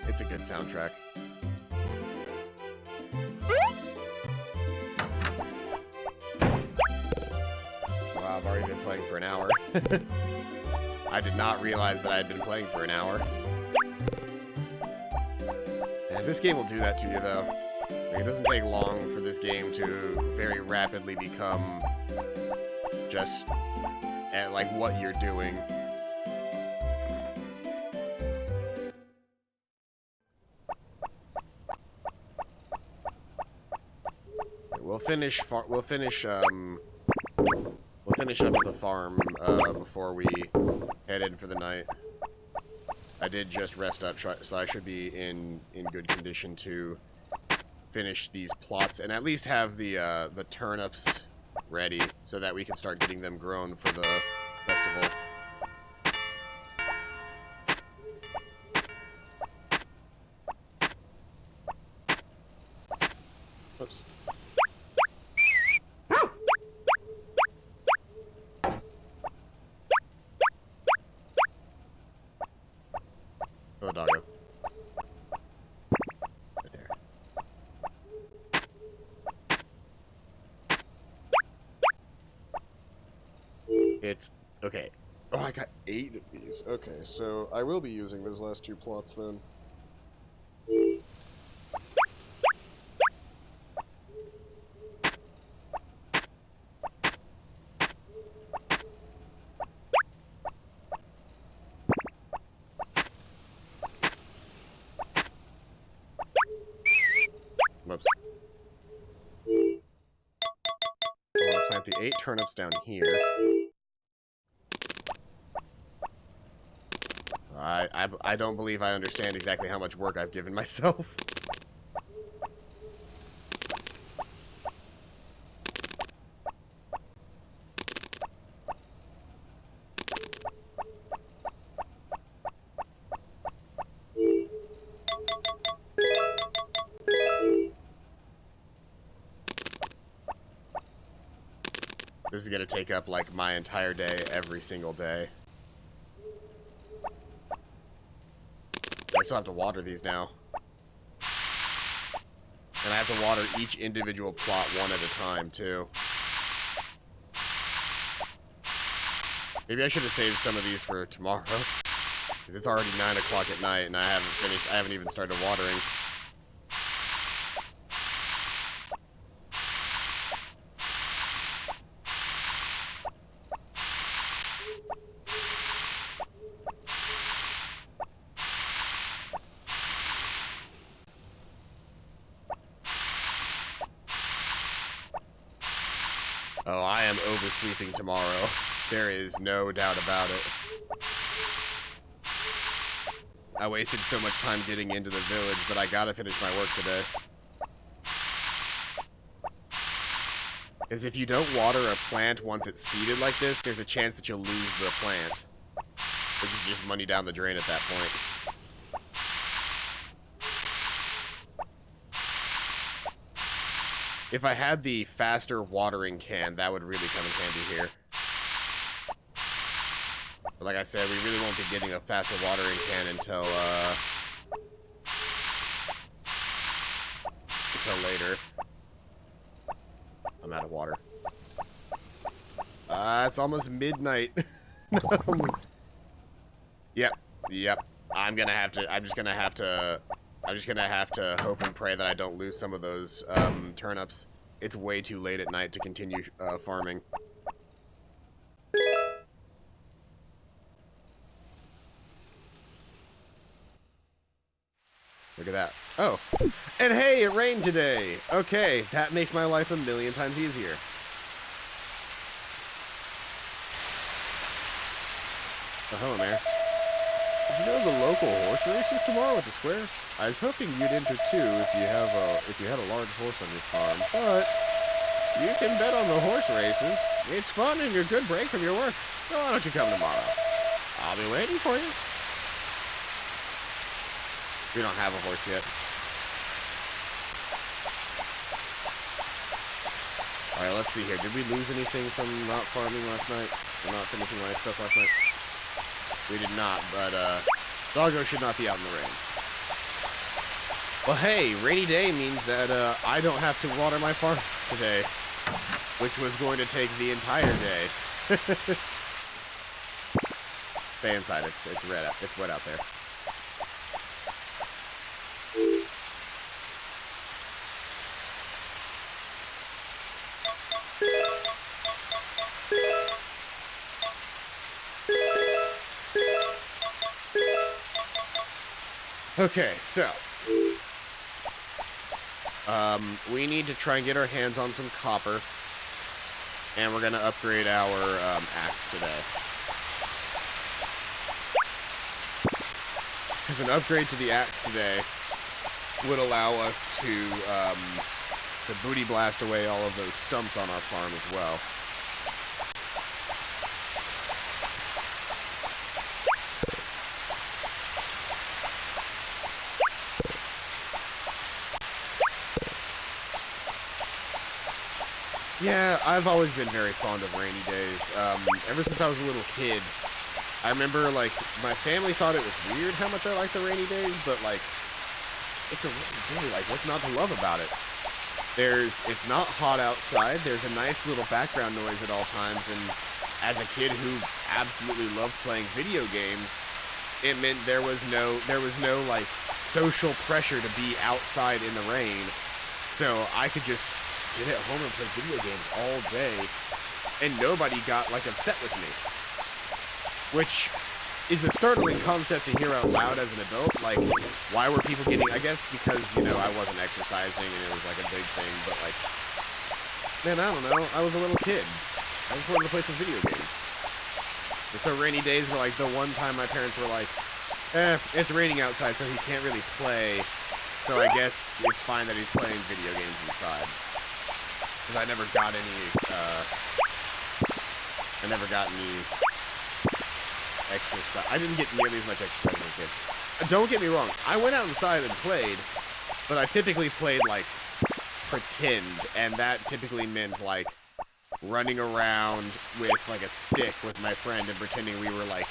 It's a good soundtrack. Wow, I've already been playing for an hour. I did not realize that I had been playing for an hour. Yeah, this game will do that to you, though. Like, it doesn't take long for this game to very rapidly become just at, like, what you're doing. We'll finish up at the farm before we head in for the night. I did just rest up, so I should be in good condition to finish these plots and at least have the turnips ready so that we can start getting them grown for the festival. Oops. Oh, doggo. Right there. It's... okay. Oh, I got 8 of these. Okay, so I will be using those last 2 plots then. Whoops. I want to plant the 8 turnips down here. I don't believe I understand exactly how much work I've given myself. This is gonna take up, like, my entire day, every single day. So I still have to water these now. And I have to water each individual plot one at a time, too. Maybe I should have saved some of these for tomorrow. Because it's already 9 o'clock at night, and I haven't even started watering. Oh, I am oversleeping tomorrow. There is no doubt about it. I wasted so much time getting into the village, but I gotta finish my work today. Because if you don't water a plant once it's seeded like this, there's a chance that you'll lose the plant. Which is just money down the drain at that point. If I had the faster watering can, that would really come in handy here. But like I said, we really won't be getting a faster watering can until later. I'm out of water. It's almost midnight. Yep. Yep. I'm just gonna have to hope and pray that I don't lose some of those turnips. It's way too late at night to continue farming. Look at that. Oh. And hey, it rained today. Okay, that makes my life a million times easier. Oh, hello, Mayor. Did you know the local horse race is tomorrow at the square? I was hoping you'd enter too if you had a large horse on your farm, but you can bet on the horse races. It's fun and a good break from your work. So why don't you come tomorrow? I'll be waiting for you. We don't have a horse yet. Alright, let's see here. Did we lose anything from not farming last night? Or not finishing my stuff last night? We did not, but Doggo should not be out in the rain. Well, hey, rainy day means that I don't have to water my farm today, which was going to take the entire day. Stay inside. It's wet out there. Okay, so we need to try and get our hands on some copper, and we're gonna upgrade our axe today. Because an upgrade to the axe today would allow us to booty blast away all of those stumps on our farm as well. Yeah, I've always been very fond of rainy days. Ever since I was a little kid, I remember, like, my family thought it was weird how much I liked the rainy days, but, like, it's a rainy day. Like, what's not to love about it? It's not hot outside. There's a nice little background noise at all times, and as a kid who absolutely loved playing video games, it meant there was no, like, social pressure to be outside in the rain, so I could just sit at home and play video games all day, and nobody got, like, upset with me. Which is a startling concept to hear out loud as an adult. Like, why were people getting... I guess because, you know, I wasn't exercising and it was, like, a big thing, but, like... Man, I don't know. I was a little kid. I just wanted to play some video games. And so rainy days were, like, the one time my parents were like, it's raining outside, so he can't really play, so I guess it's fine that he's playing video games inside. Because I never got any exercise. I didn't get nearly as much exercise as a kid. Don't get me wrong, I went out inside and played, but I typically played, like, pretend, and that typically meant, like, running around with, like, a stick with my friend and pretending we were, like,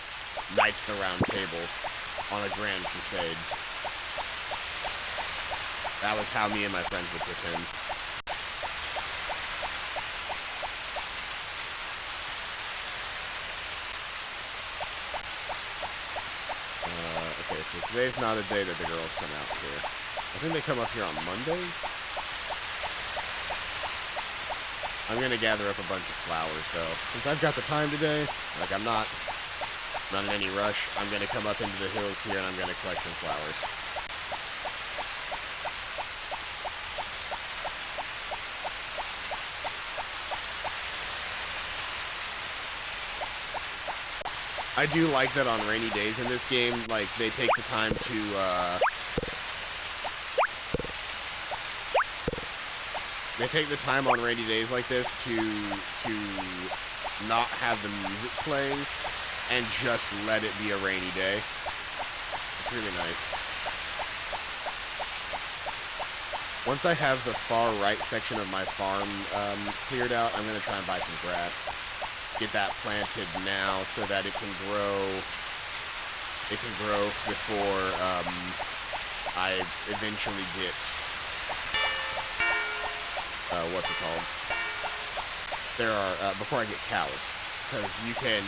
Knights of the Round Table on a grand crusade. That was how me and my friends would pretend. Okay, so today's not a day that the girls come out here. I think they come up here on Mondays. I'm gonna gather up a bunch of flowers, though. Since I've got the time today, like, I'm not in any rush, I'm gonna come up into the hills here and I'm gonna collect some flowers. I do like that on rainy days in this game, like, they take the time to, they take the time on rainy days like this to not have the music playing and just let it be a rainy day. It's really nice. Once I have the far right section of my farm cleared out, I'm going to try and buy some grass. Get that planted now so that it can grow. It can grow before I eventually get what's it called? Before I get cows, because you can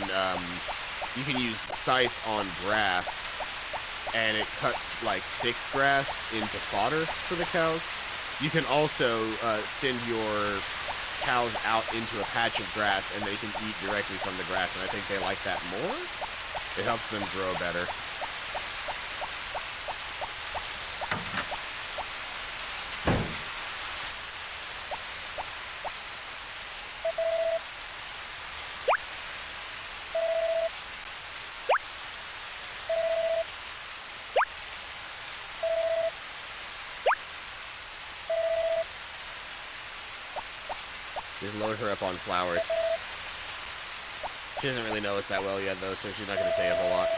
you can use Scythe on grass, and it cuts, like, thick grass into fodder for the cows. You can also send your cows out into a patch of grass, and they can eat directly from the grass, and I think they like that more. It helps them grow better. Just load her up on flowers. She doesn't really know us that well yet, though, so she's not going to say a whole lot.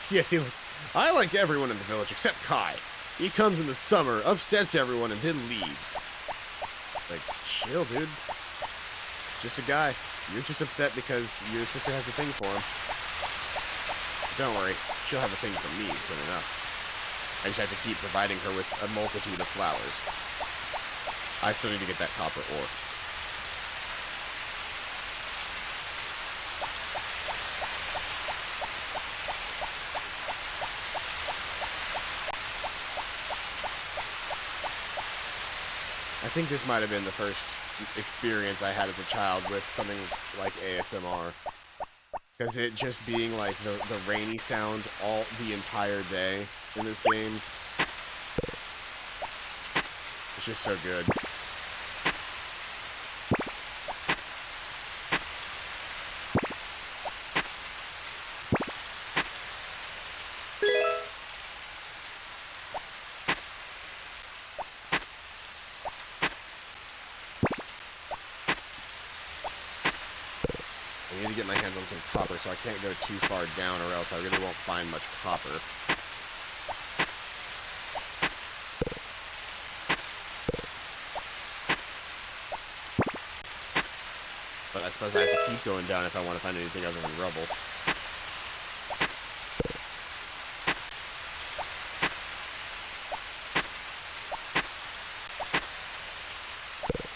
Yes, I like everyone in the village except Kai. He comes in the summer, upsets everyone, and then leaves. Like, chill, dude. Just a guy. You're just upset because your sister has a thing for him. Don't worry, she'll have a thing for me soon enough. I just have to keep providing her with a multitude of flowers. I still need to get that copper ore. I think this might have been the first experience I had as a child with something like ASMR. Because it just being like the rainy sound the entire day in this game. It's just so good. I need to get my hands on some copper, so I can't go too far down, or else I really won't find much copper. But I suppose I have to keep going down if I want to find anything other than rubble.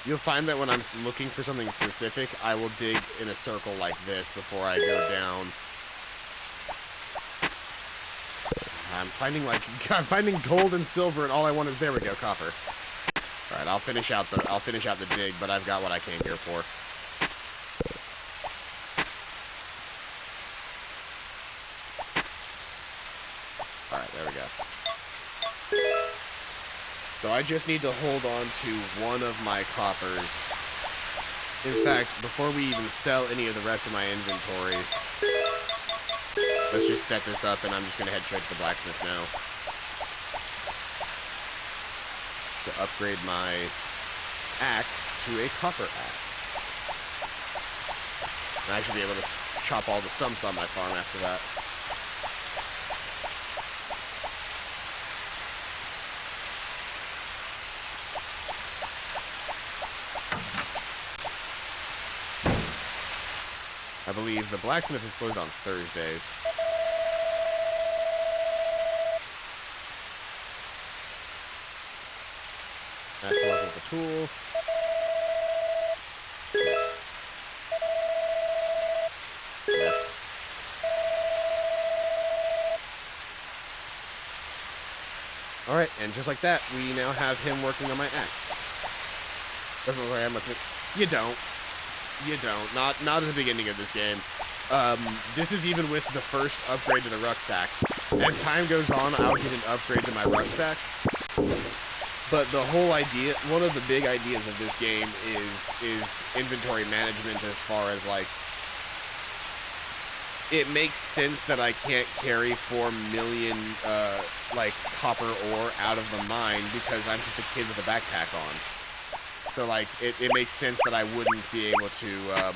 You'll find that when I'm looking for something specific, I will dig in a circle like this before I go down. I'm finding gold and silver, and all I want is, there we go, copper. All right, I'll finish out the dig, but I've got what I came here for. All right, there we go. So I just need to hold on to one of my coppers. In fact, before we even sell any of the rest of my inventory, let's just set this up, and I'm just going to head straight to the blacksmith now to upgrade my axe to a copper axe. And I should be able to chop all the stumps on my farm after that. I believe the blacksmith is closed on Thursdays. That's the level of the tool. Yes. Yes. Alright, and just like that, we now have him working on my axe. Doesn't look like I'm looking. You don't. You don't. Not at the beginning of this game. This is even with the first upgrade to the rucksack. As time goes on, I'll get an upgrade to my rucksack. But the whole idea, one of the big ideas of this game is inventory management, as far as, like, it makes sense that I can't carry 4 million, like, copper ore out of the mine because I'm just a kid with a backpack on. So, like, it makes sense that I wouldn't be able to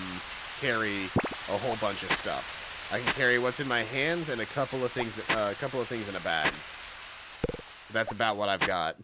carry a whole bunch of stuff. I can carry what's in my hands and a couple of things in a bag. That's about what I've got.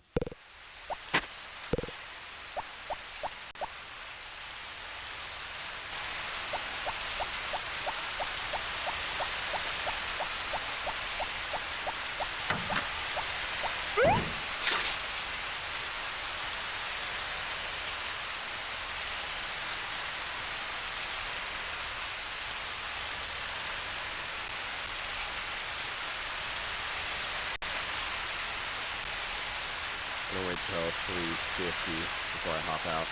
gonna wait till 3:50 before I hop out.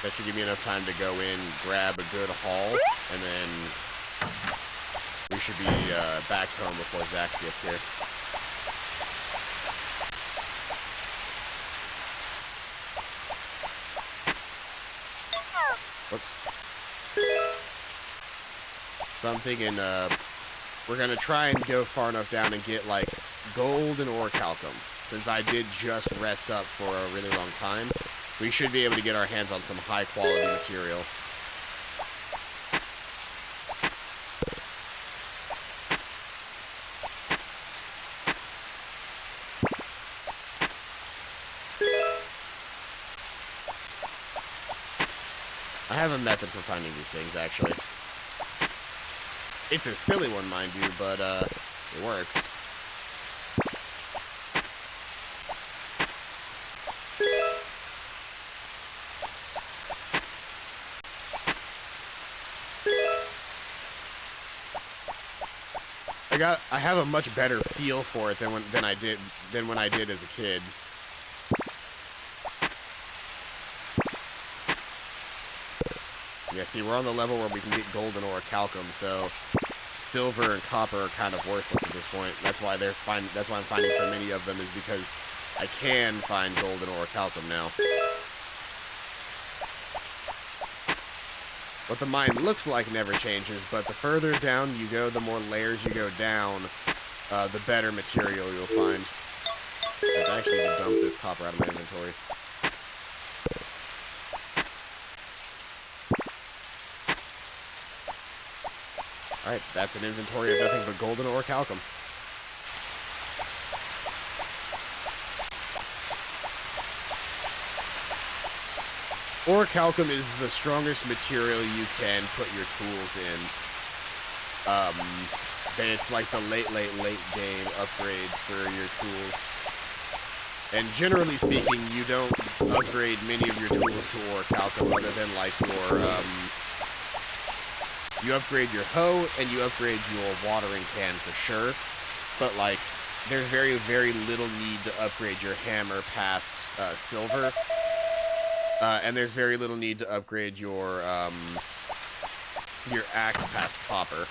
That should give me enough time to go in, grab a good haul, and then we should be back home before Zach gets here. Whoops. So I'm thinking, we're gonna try and go far enough down and get, like, gold and orichalcum. Since I did just rest up for a really long time, we should be able to get our hands on some high-quality material. I have a method for finding these things, actually. It's a silly one, mind you, but, it works. I have a much better feel for it than when I did as a kid. Yeah, see, we're on the level where we can get gold and orichalcum, so silver and copper are kind of worthless at this point. That's why I'm finding so many of them, is because I can find gold and orichalcum now. What the mine looks like never changes, but the further down you go, the more layers you go down, the better material you'll find. I actually need to dump this copper out of my inventory. Alright, that's an inventory of nothing but gold and orichalcum. Orichalcum is the strongest material you can put your tools in. It's like the late game upgrades for your tools. And generally speaking, you don't upgrade many of your tools to orichalcum other than like your, you upgrade your hoe and you upgrade your watering can for sure. But like, there's very, very little need to upgrade your hammer past silver. And there's very little need to upgrade your axe past copper.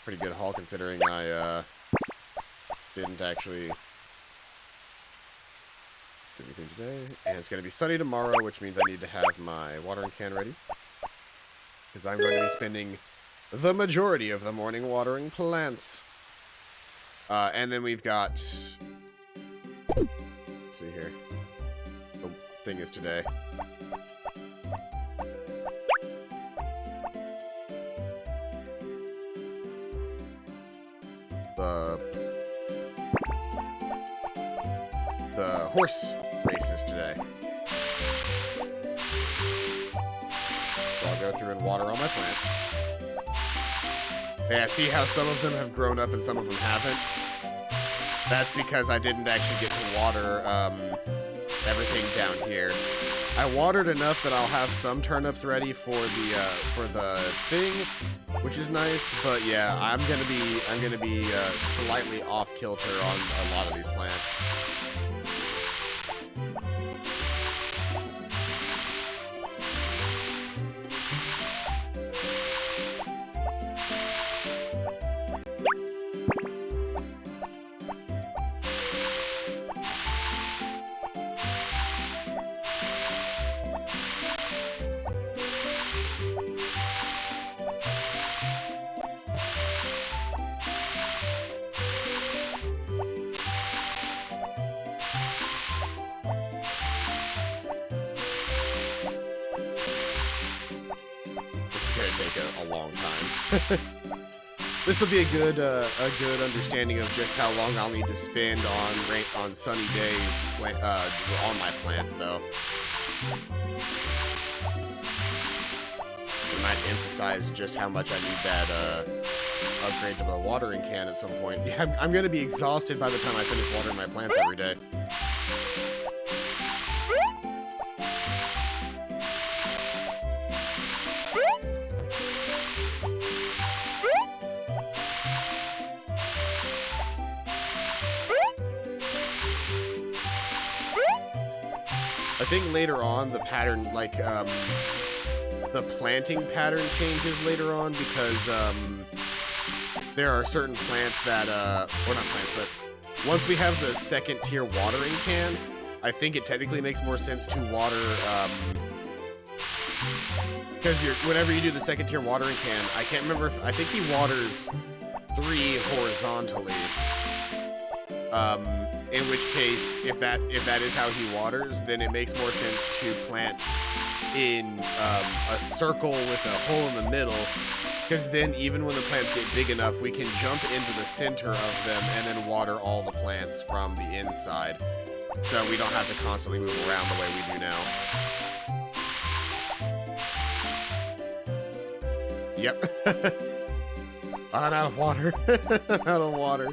Pretty good haul considering I didn't actually do anything today. And it's going to be sunny tomorrow, which means I need to have my watering can ready. Because I'm going to be spending the majority of the morning watering plants. And then we've got, let's see here, the thing is today. The horse race is today. So I'll go through and water all my plants. Yeah, see how some of them have grown up and some of them haven't? That's because I didn't actually get to water everything down here. I watered enough that I'll have some turnips ready for the thing, which is nice. But yeah, I'm gonna be slightly off kilter on a lot of these plants. A long time. This will be a good understanding of just how long I'll need to spend on sunny days on my plants, though. I might emphasize just how much I need that upgrade to the watering can at some point. Yeah, I'm gonna be exhausted by the time I finish watering my plants every day. think later on the pattern, like, the planting pattern changes later on because, there are certain plants that, or not plants, but once we have the second tier watering can, I think it technically makes more sense to water, because whenever you do the second tier watering can, I can't remember if, I think he waters 3 horizontally. In which case, if that is how he waters, then it makes more sense to plant in a circle with a hole in the middle, because then even when the plants get big enough, we can jump into the center of them and then water all the plants from the inside. So we don't have to constantly move around the way we do now. Yep. I'm out of water. I'm out of water.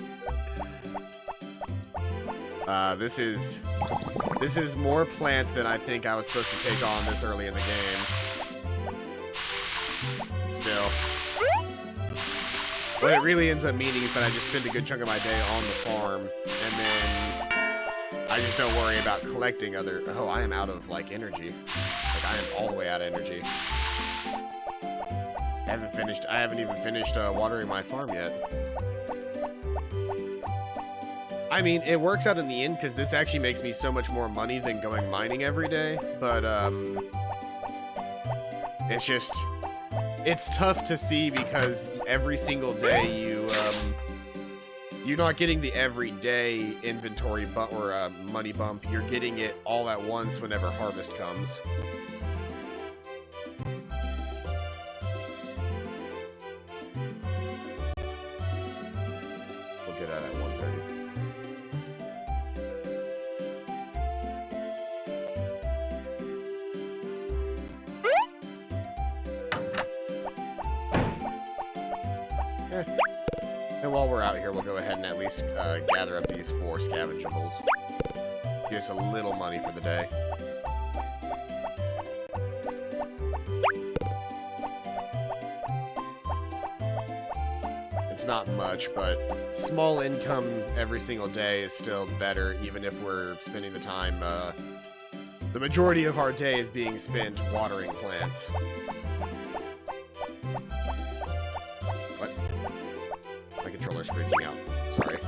This is more plant than I think I was supposed to take on this early in the game. Still. What it really ends up meaning is that I just spend a good chunk of my day on the farm, and then I just don't worry about collecting other... Oh, I am out of, like, energy. Like, I am all the way out of energy. I haven't even finished watering my farm yet. I mean, it works out in the end, because this actually makes me so much more money than going mining every day, but, it's just... It's tough to see because every single day you're not getting the everyday inventory bump or money bump. You're getting it all at once whenever harvest comes. We'll get out at 1:30. And while we're out here, we'll go ahead and at least gather up these 4 scavengeables. Give us a little money for the day. It's not much, but small income every single day is still better, even if we're spending the time, the majority of our day is being spent watering plants. Controller's freaking out. Sorry.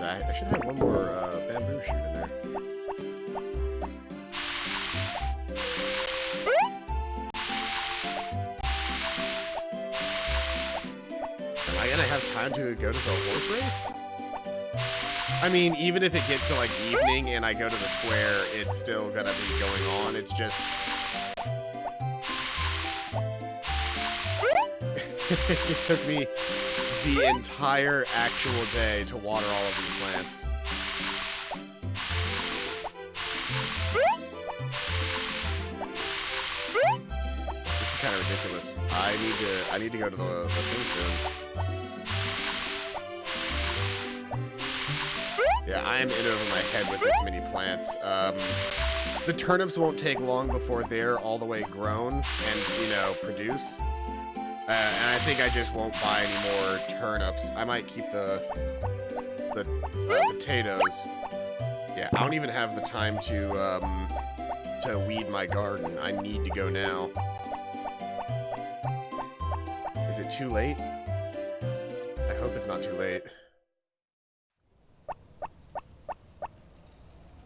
I should have one more bamboo shoot in there. Am I gonna have time to go to the horse race? I mean, even if it gets to like evening and I go to the square, it's still gonna be going on. It's just... It just took me the entire actual day to water all of these plants. This is kind of ridiculous. I need to go to the thing soon. Yeah, I am in over my head with this many plants. The turnips won't take long before they're all the way grown and, you know, produce. And I think I just won't buy any more turnips. I might keep the potatoes. Yeah, I don't even have the time to weed my garden. I need to go now. Is it too late? I hope it's not too late.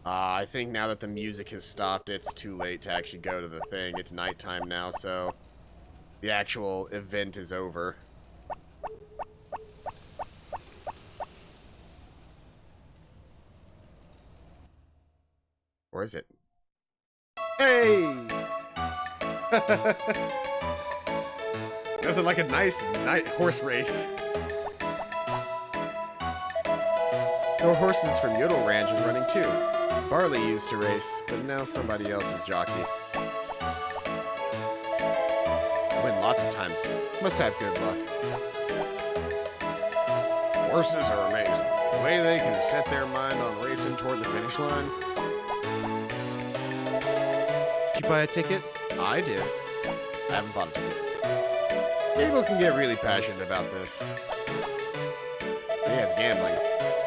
I think now that the music has stopped, it's too late to actually go to the thing. It's nighttime now, so... The actual event is over. Or is it? Hey! Nothing like a nice night horse race. No horses from Yodel Ranch is running too. Barley used to race, but now somebody else is jockey. Lots of times. Must have good luck. Horses are amazing. The way they can set their mind on racing toward the finish line. Did you buy a ticket? I did. I haven't bought a ticket. People can get really passionate about this. Yeah, it's gambling.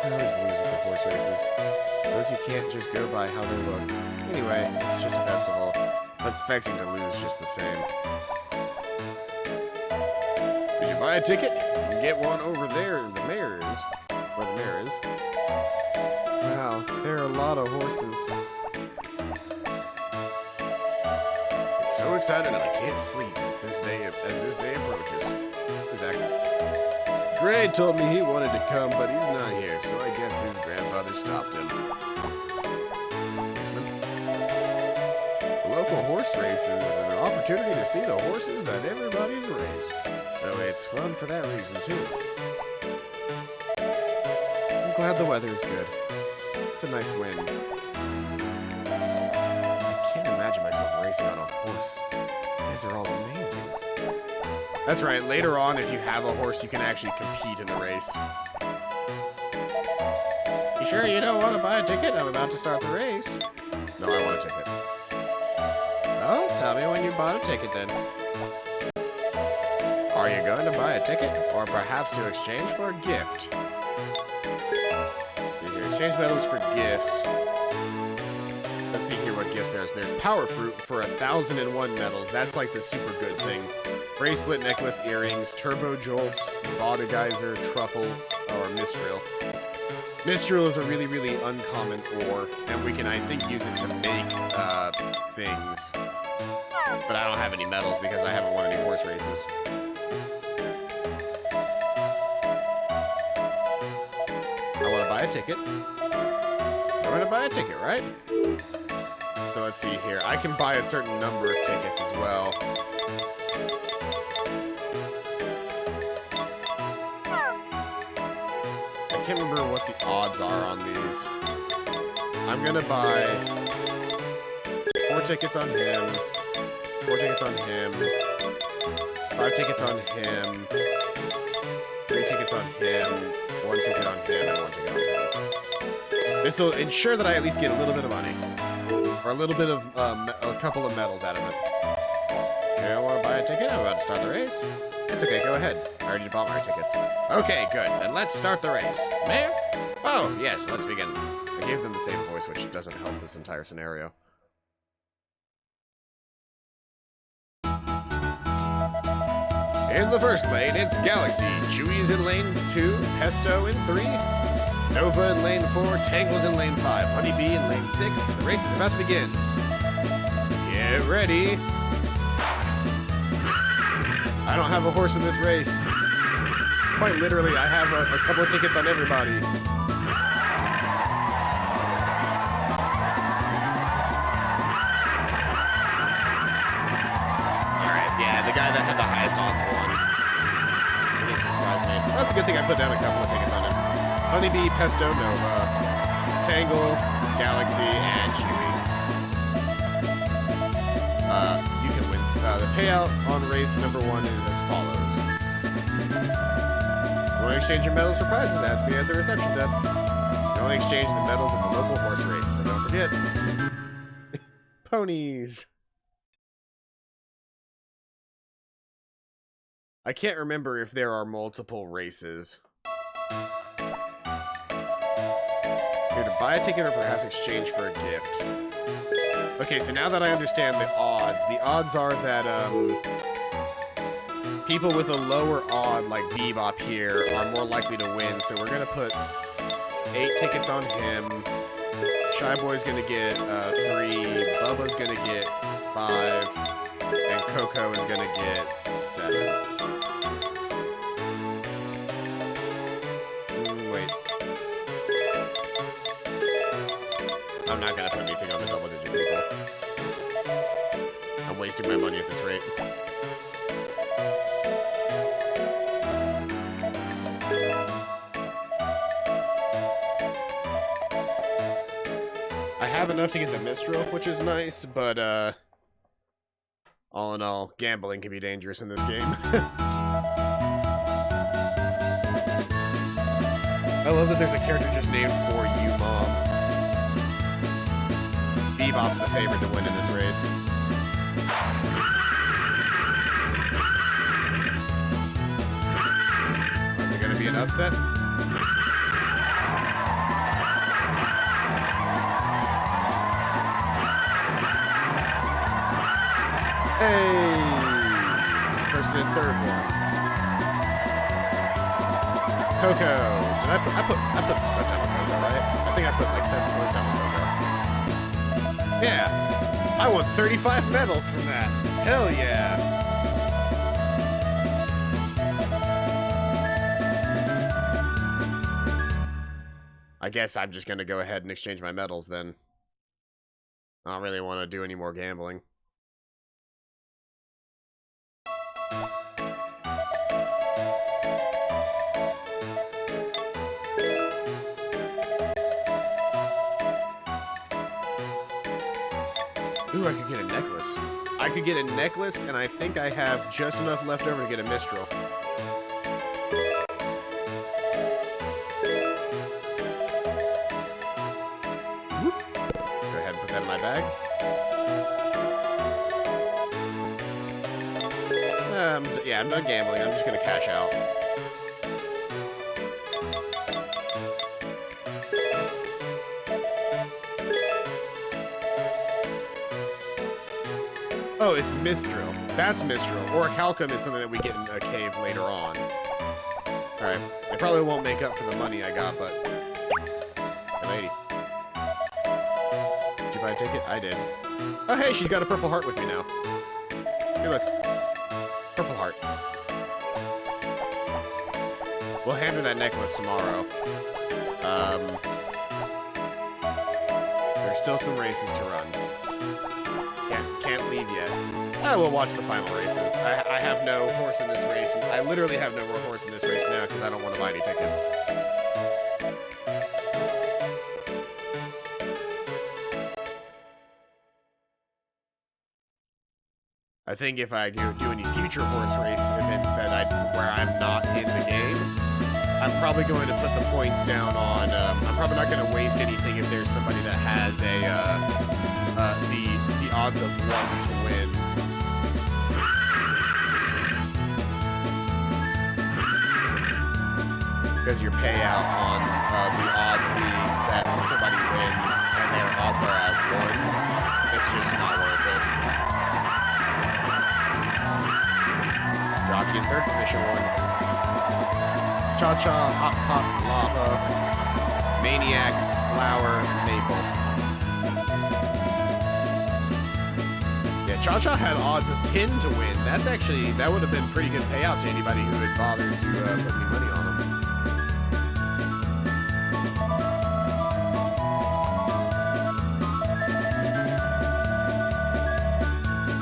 I always lose at the horse races. Those you can't just go by how they look. Anyway, it's just a festival. But it's vexing to lose just the same. Did you buy a ticket? You can get one over there in the mayor's. Where the mayor is. Wow, there are a lot of horses. I'm so excited and I can't sleep as this day approaches. Exactly. Gray told me he wanted to come, but he's not here, so I guess his grandfather stopped him. The local horse race is an opportunity to see the horses that everybody's raised. So it's fun for that reason, too. I'm glad the weather's good. It's a nice wind. I can't imagine myself racing on a horse. These are all amazing. That's right, later on, if you have a horse, you can actually compete in the race. You sure you don't want to buy a ticket? I'm about to start the race. No, I want a ticket. Oh, tell me when you bought a ticket, then. Are you going to buy a ticket? Or perhaps to exchange for a gift? See here, exchange medals for gifts. Let's see here what gifts there's. There's Power Fruit for 1,001 medals. That's like the super good thing. Bracelet, necklace, earrings, Turbo Jolt, Bodegeyser, Truffle, or Mistral. Mistral is a really, really uncommon ore, and we can, I think, use it to make things. But I don't have any medals because I haven't won any horse races. I want to buy a ticket. I want to buy a ticket, right? So let's see here. I can buy a certain number of tickets as well. I can't remember what the odds are on these. I'm gonna buy 4 tickets on him, 4 tickets on him, 5 tickets on him, 3 tickets on him, 1 ticket on him, and 1 ticket on him. This will ensure that I at least get a little bit of money. Or a little bit of, a couple of medals out of it. Okay, I want to buy a ticket. I'm about to start the race. It's okay, go ahead. I already bought my tickets. Okay, good. Then let's start the race. Mayor? Oh, yes, let's begin. I gave them the same voice, which doesn't help this entire scenario. In the first lane, it's Galaxy. Chewy's in lane 2, Pesto in 3, Nova in lane 4, Tangle's in lane 5, Honeybee in lane 6. The race is about to begin. Get ready. I don't have a horse in this race. Quite literally, I have a couple of tickets on everybody. Alright, yeah, the guy that had the highest odds won. I guess this surprised me. That's a good thing I put down a couple of tickets on him. Honeybee, Pesto, Nova, Tangle, Galaxy, and Chewy. You can win. The payout on race number 1 is as follows. You want to exchange your medals for prizes? Ask me at the reception desk. You only exchange the medals at the local horse race, so don't forget. Ponies. I can't remember if there are multiple races. Here to buy a ticket or perhaps exchange for a gift. Okay, so now that I understand the odds are that people with a lower odd, like Bebop here, are more likely to win. So we're gonna put 8 tickets on him. Shy Boy's gonna get 3. Bubba's gonna get 5, and Coco is gonna get 7. Wait. I'm not gonna put anything on the double-digit people. I'm wasting my money at this rate. I have enough to get the Mistral, which is nice, but, all in all, gambling can be dangerous in this game. I love that there's a character just named for you, Mom. Bebop's the favorite to win in this race. Is it going to be an upset? Hey! Person in third one. Coco. Did I put some stuff down with Coco, right? I think I put like 7 points down with Coco. Yeah. I won 35 medals from that. Hell yeah. I guess I'm just gonna go ahead and exchange my medals then. I don't really want to do any more gambling. Ooh, I could get a necklace. I could get a necklace, and I think I have just enough left over to get a Mistral. Whoop. Go ahead and put that in my bag. Yeah, I'm done gambling. I'm just gonna cash out. Oh, it's Mistral. That's Mistral. Orichalcum is something that we get in a cave later on. Alright. I probably won't make up for the money I got, but... Hey, lady. Did you buy a ticket? I did. Oh, hey, she's got a purple heart with me now. Hey, look. Purple heart. We'll hand her that necklace tomorrow. There's still some races to run. Can't leave yet. I will watch the final races. I have no horse in this race. I literally have no more horse in this race now because I don't want to buy any tickets. I think if I do any future horse race events where I'm not in the game, I'm probably going to put the points down on. I'm probably not going to waste anything if there's somebody that has the odds of 1 to win. Because your payout on the odds being that somebody wins and their odds are at 1, it's just not worth it. Jockey in third position won. Cha-Cha, Hop Hop, Lava, Maniac, Flower, Maple. Cha-Cha had odds of 10 to win. That would have been pretty good payout to anybody who had bothered to put any money on him.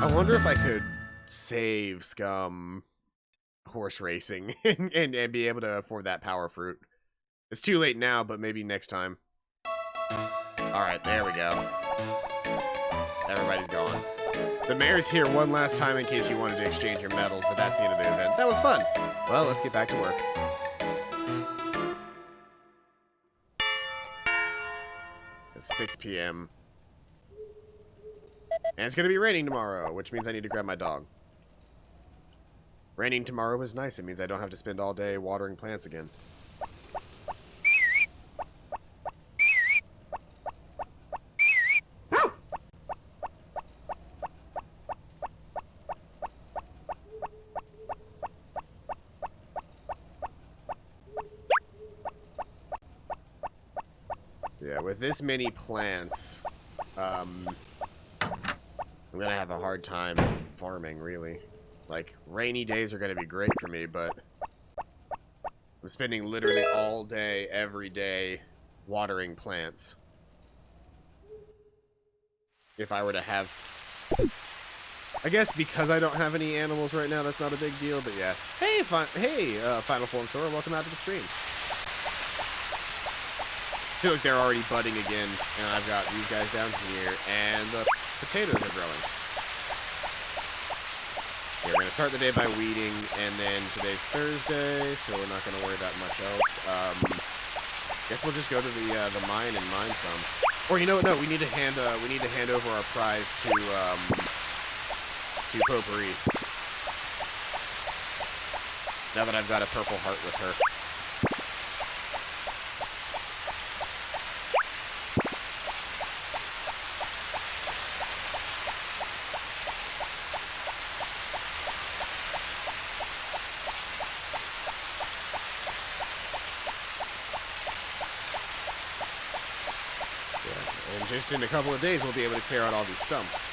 I wonder if I could save Scum horse racing and be able to afford that power fruit. It's too late now, but maybe next time. Alright, there we go. Everybody's gone. The mayor's here one last time in case you wanted to exchange your medals, but that's the end of the event. That was fun. Well, let's get back to work. It's 6 p.m. And it's gonna be raining tomorrow, which means I need to grab my dog. Raining tomorrow is nice. It means I don't have to spend all day watering plants again. Yeah, with this many plants, I'm gonna have a hard time farming, really. Like, rainy days are gonna be great for me, but I'm spending literally all day, every day, watering plants. If I were to have... I guess because I don't have any animals right now, that's not a big deal, but yeah. Hey, Final Form Sora, welcome out to the stream. See, look, they're already budding again, and I've got these guys down here, and the potatoes are growing. Yeah, we're going to start the day by weeding, and then today's Thursday, so we're not going to worry that much else. Guess we'll just go to the mine and mine some. Or, you know what, no, we need to hand over our prize to Potpourri. Now that I've got a purple heart with her. just in a couple of days, we'll be able to clear out all these stumps.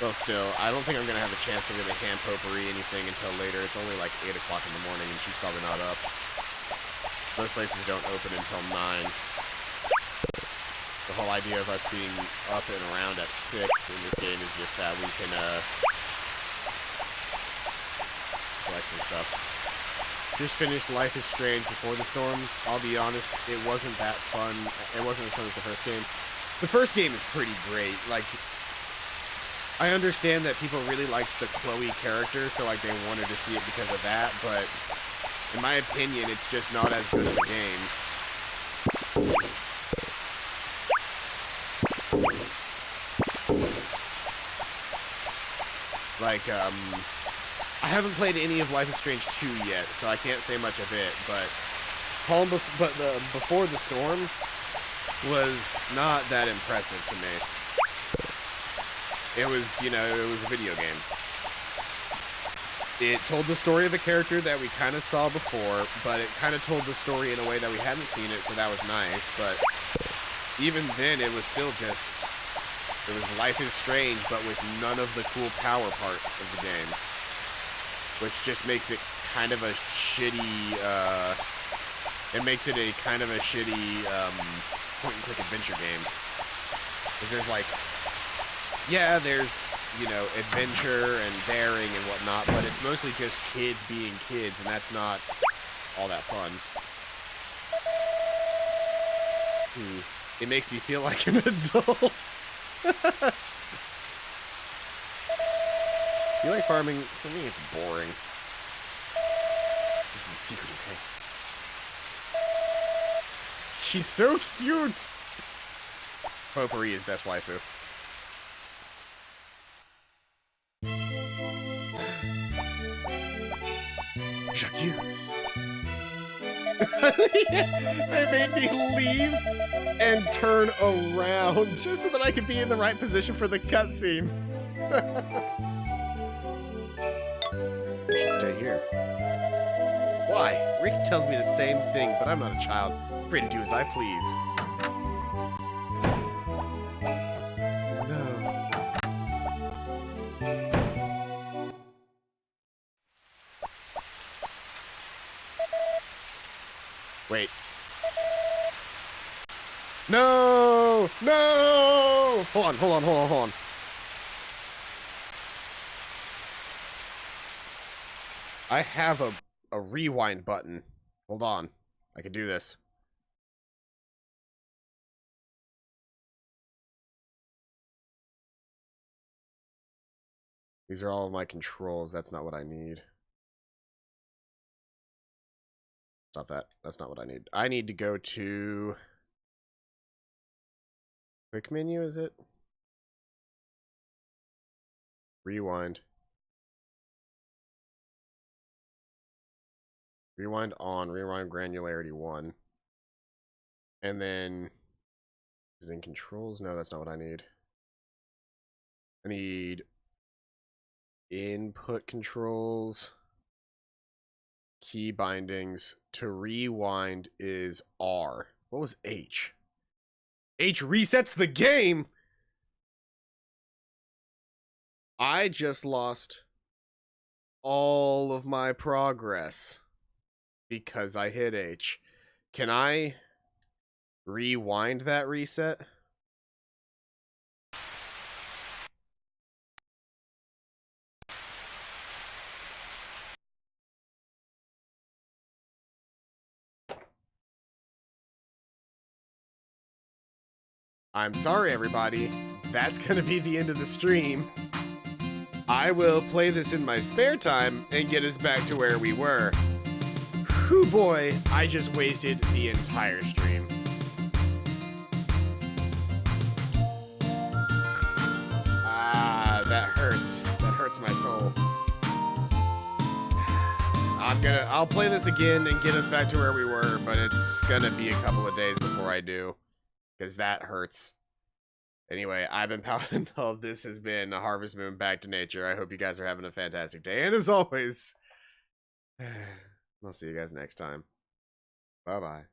Well, still, I don't think I'm going to have a chance to really hand potpourri anything until later. It's only like 8 o'clock in the morning, and she's probably not up. Most places don't open until 9. The whole idea of us being up and around at 6 in this game is just that we can, collect some stuff. Just finished Life is Strange before the storm. I'll be honest, it wasn't that fun. It wasn't as fun as the first game. The first game is pretty great. Like, I understand that people really liked the Chloe character, so like they wanted to see it because of that, but in my opinion, it's just not as good of a game. Like, I haven't played any of Life is Strange 2 yet, so I can't say much of it, but Before the Storm was not that impressive to me. It was, you know, it was a video game. It told the story of a character that we kind of saw before, but it kind of told the story in a way that we hadn't seen it, so that was nice, but even then, it was still just... It was Life is Strange, but with none of the cool power part of the game. Which just makes it kind of a shitty, it makes it a kind of a shitty, point-and-click adventure game. Because there's, like, yeah, there's, you know, adventure and daring and whatnot, but it's mostly just kids being kids, and that's not all that fun. It makes me feel like an adult. You like farming? For me, it's boring. This is a secret, okay? She's so cute! Potpourri is best waifu. J'accuse. They made me leave and turn around just so that I could be in the right position for the cutscene. I should stay here. Why? Rick tells me the same thing, but I'm not a child. Free to do as I please. No. Wait. No! No! Hold on, hold on, hold on, hold on. I have a rewind button. Hold on. I can do this. These are all of my controls. That's not what I need. Stop that. That's not what I need. I need to go to... Quick menu, is it? Rewind. Rewind on. Rewind granularity 1. And then... Is it in controls? No, that's not what I need. I need... Input controls. Key bindings. To rewind is R. What was H? H resets the game! I just lost all of my progress because I hit H. Can I rewind that reset? I'm sorry, everybody. That's gonna be the end of the stream. I will play this in my spare time and get us back to where we were. Whew, boy, I just wasted the entire stream. Ah, that hurts. That hurts my soul. I'll play this again and get us back to where we were, but it's gonna be a couple of days before I do. Because that hurts. Anyway, I've been Paladin Null. This has been Harvest Moon Back to Nature. I hope you guys are having a fantastic day. And as always, I'll see you guys next time. Bye-bye.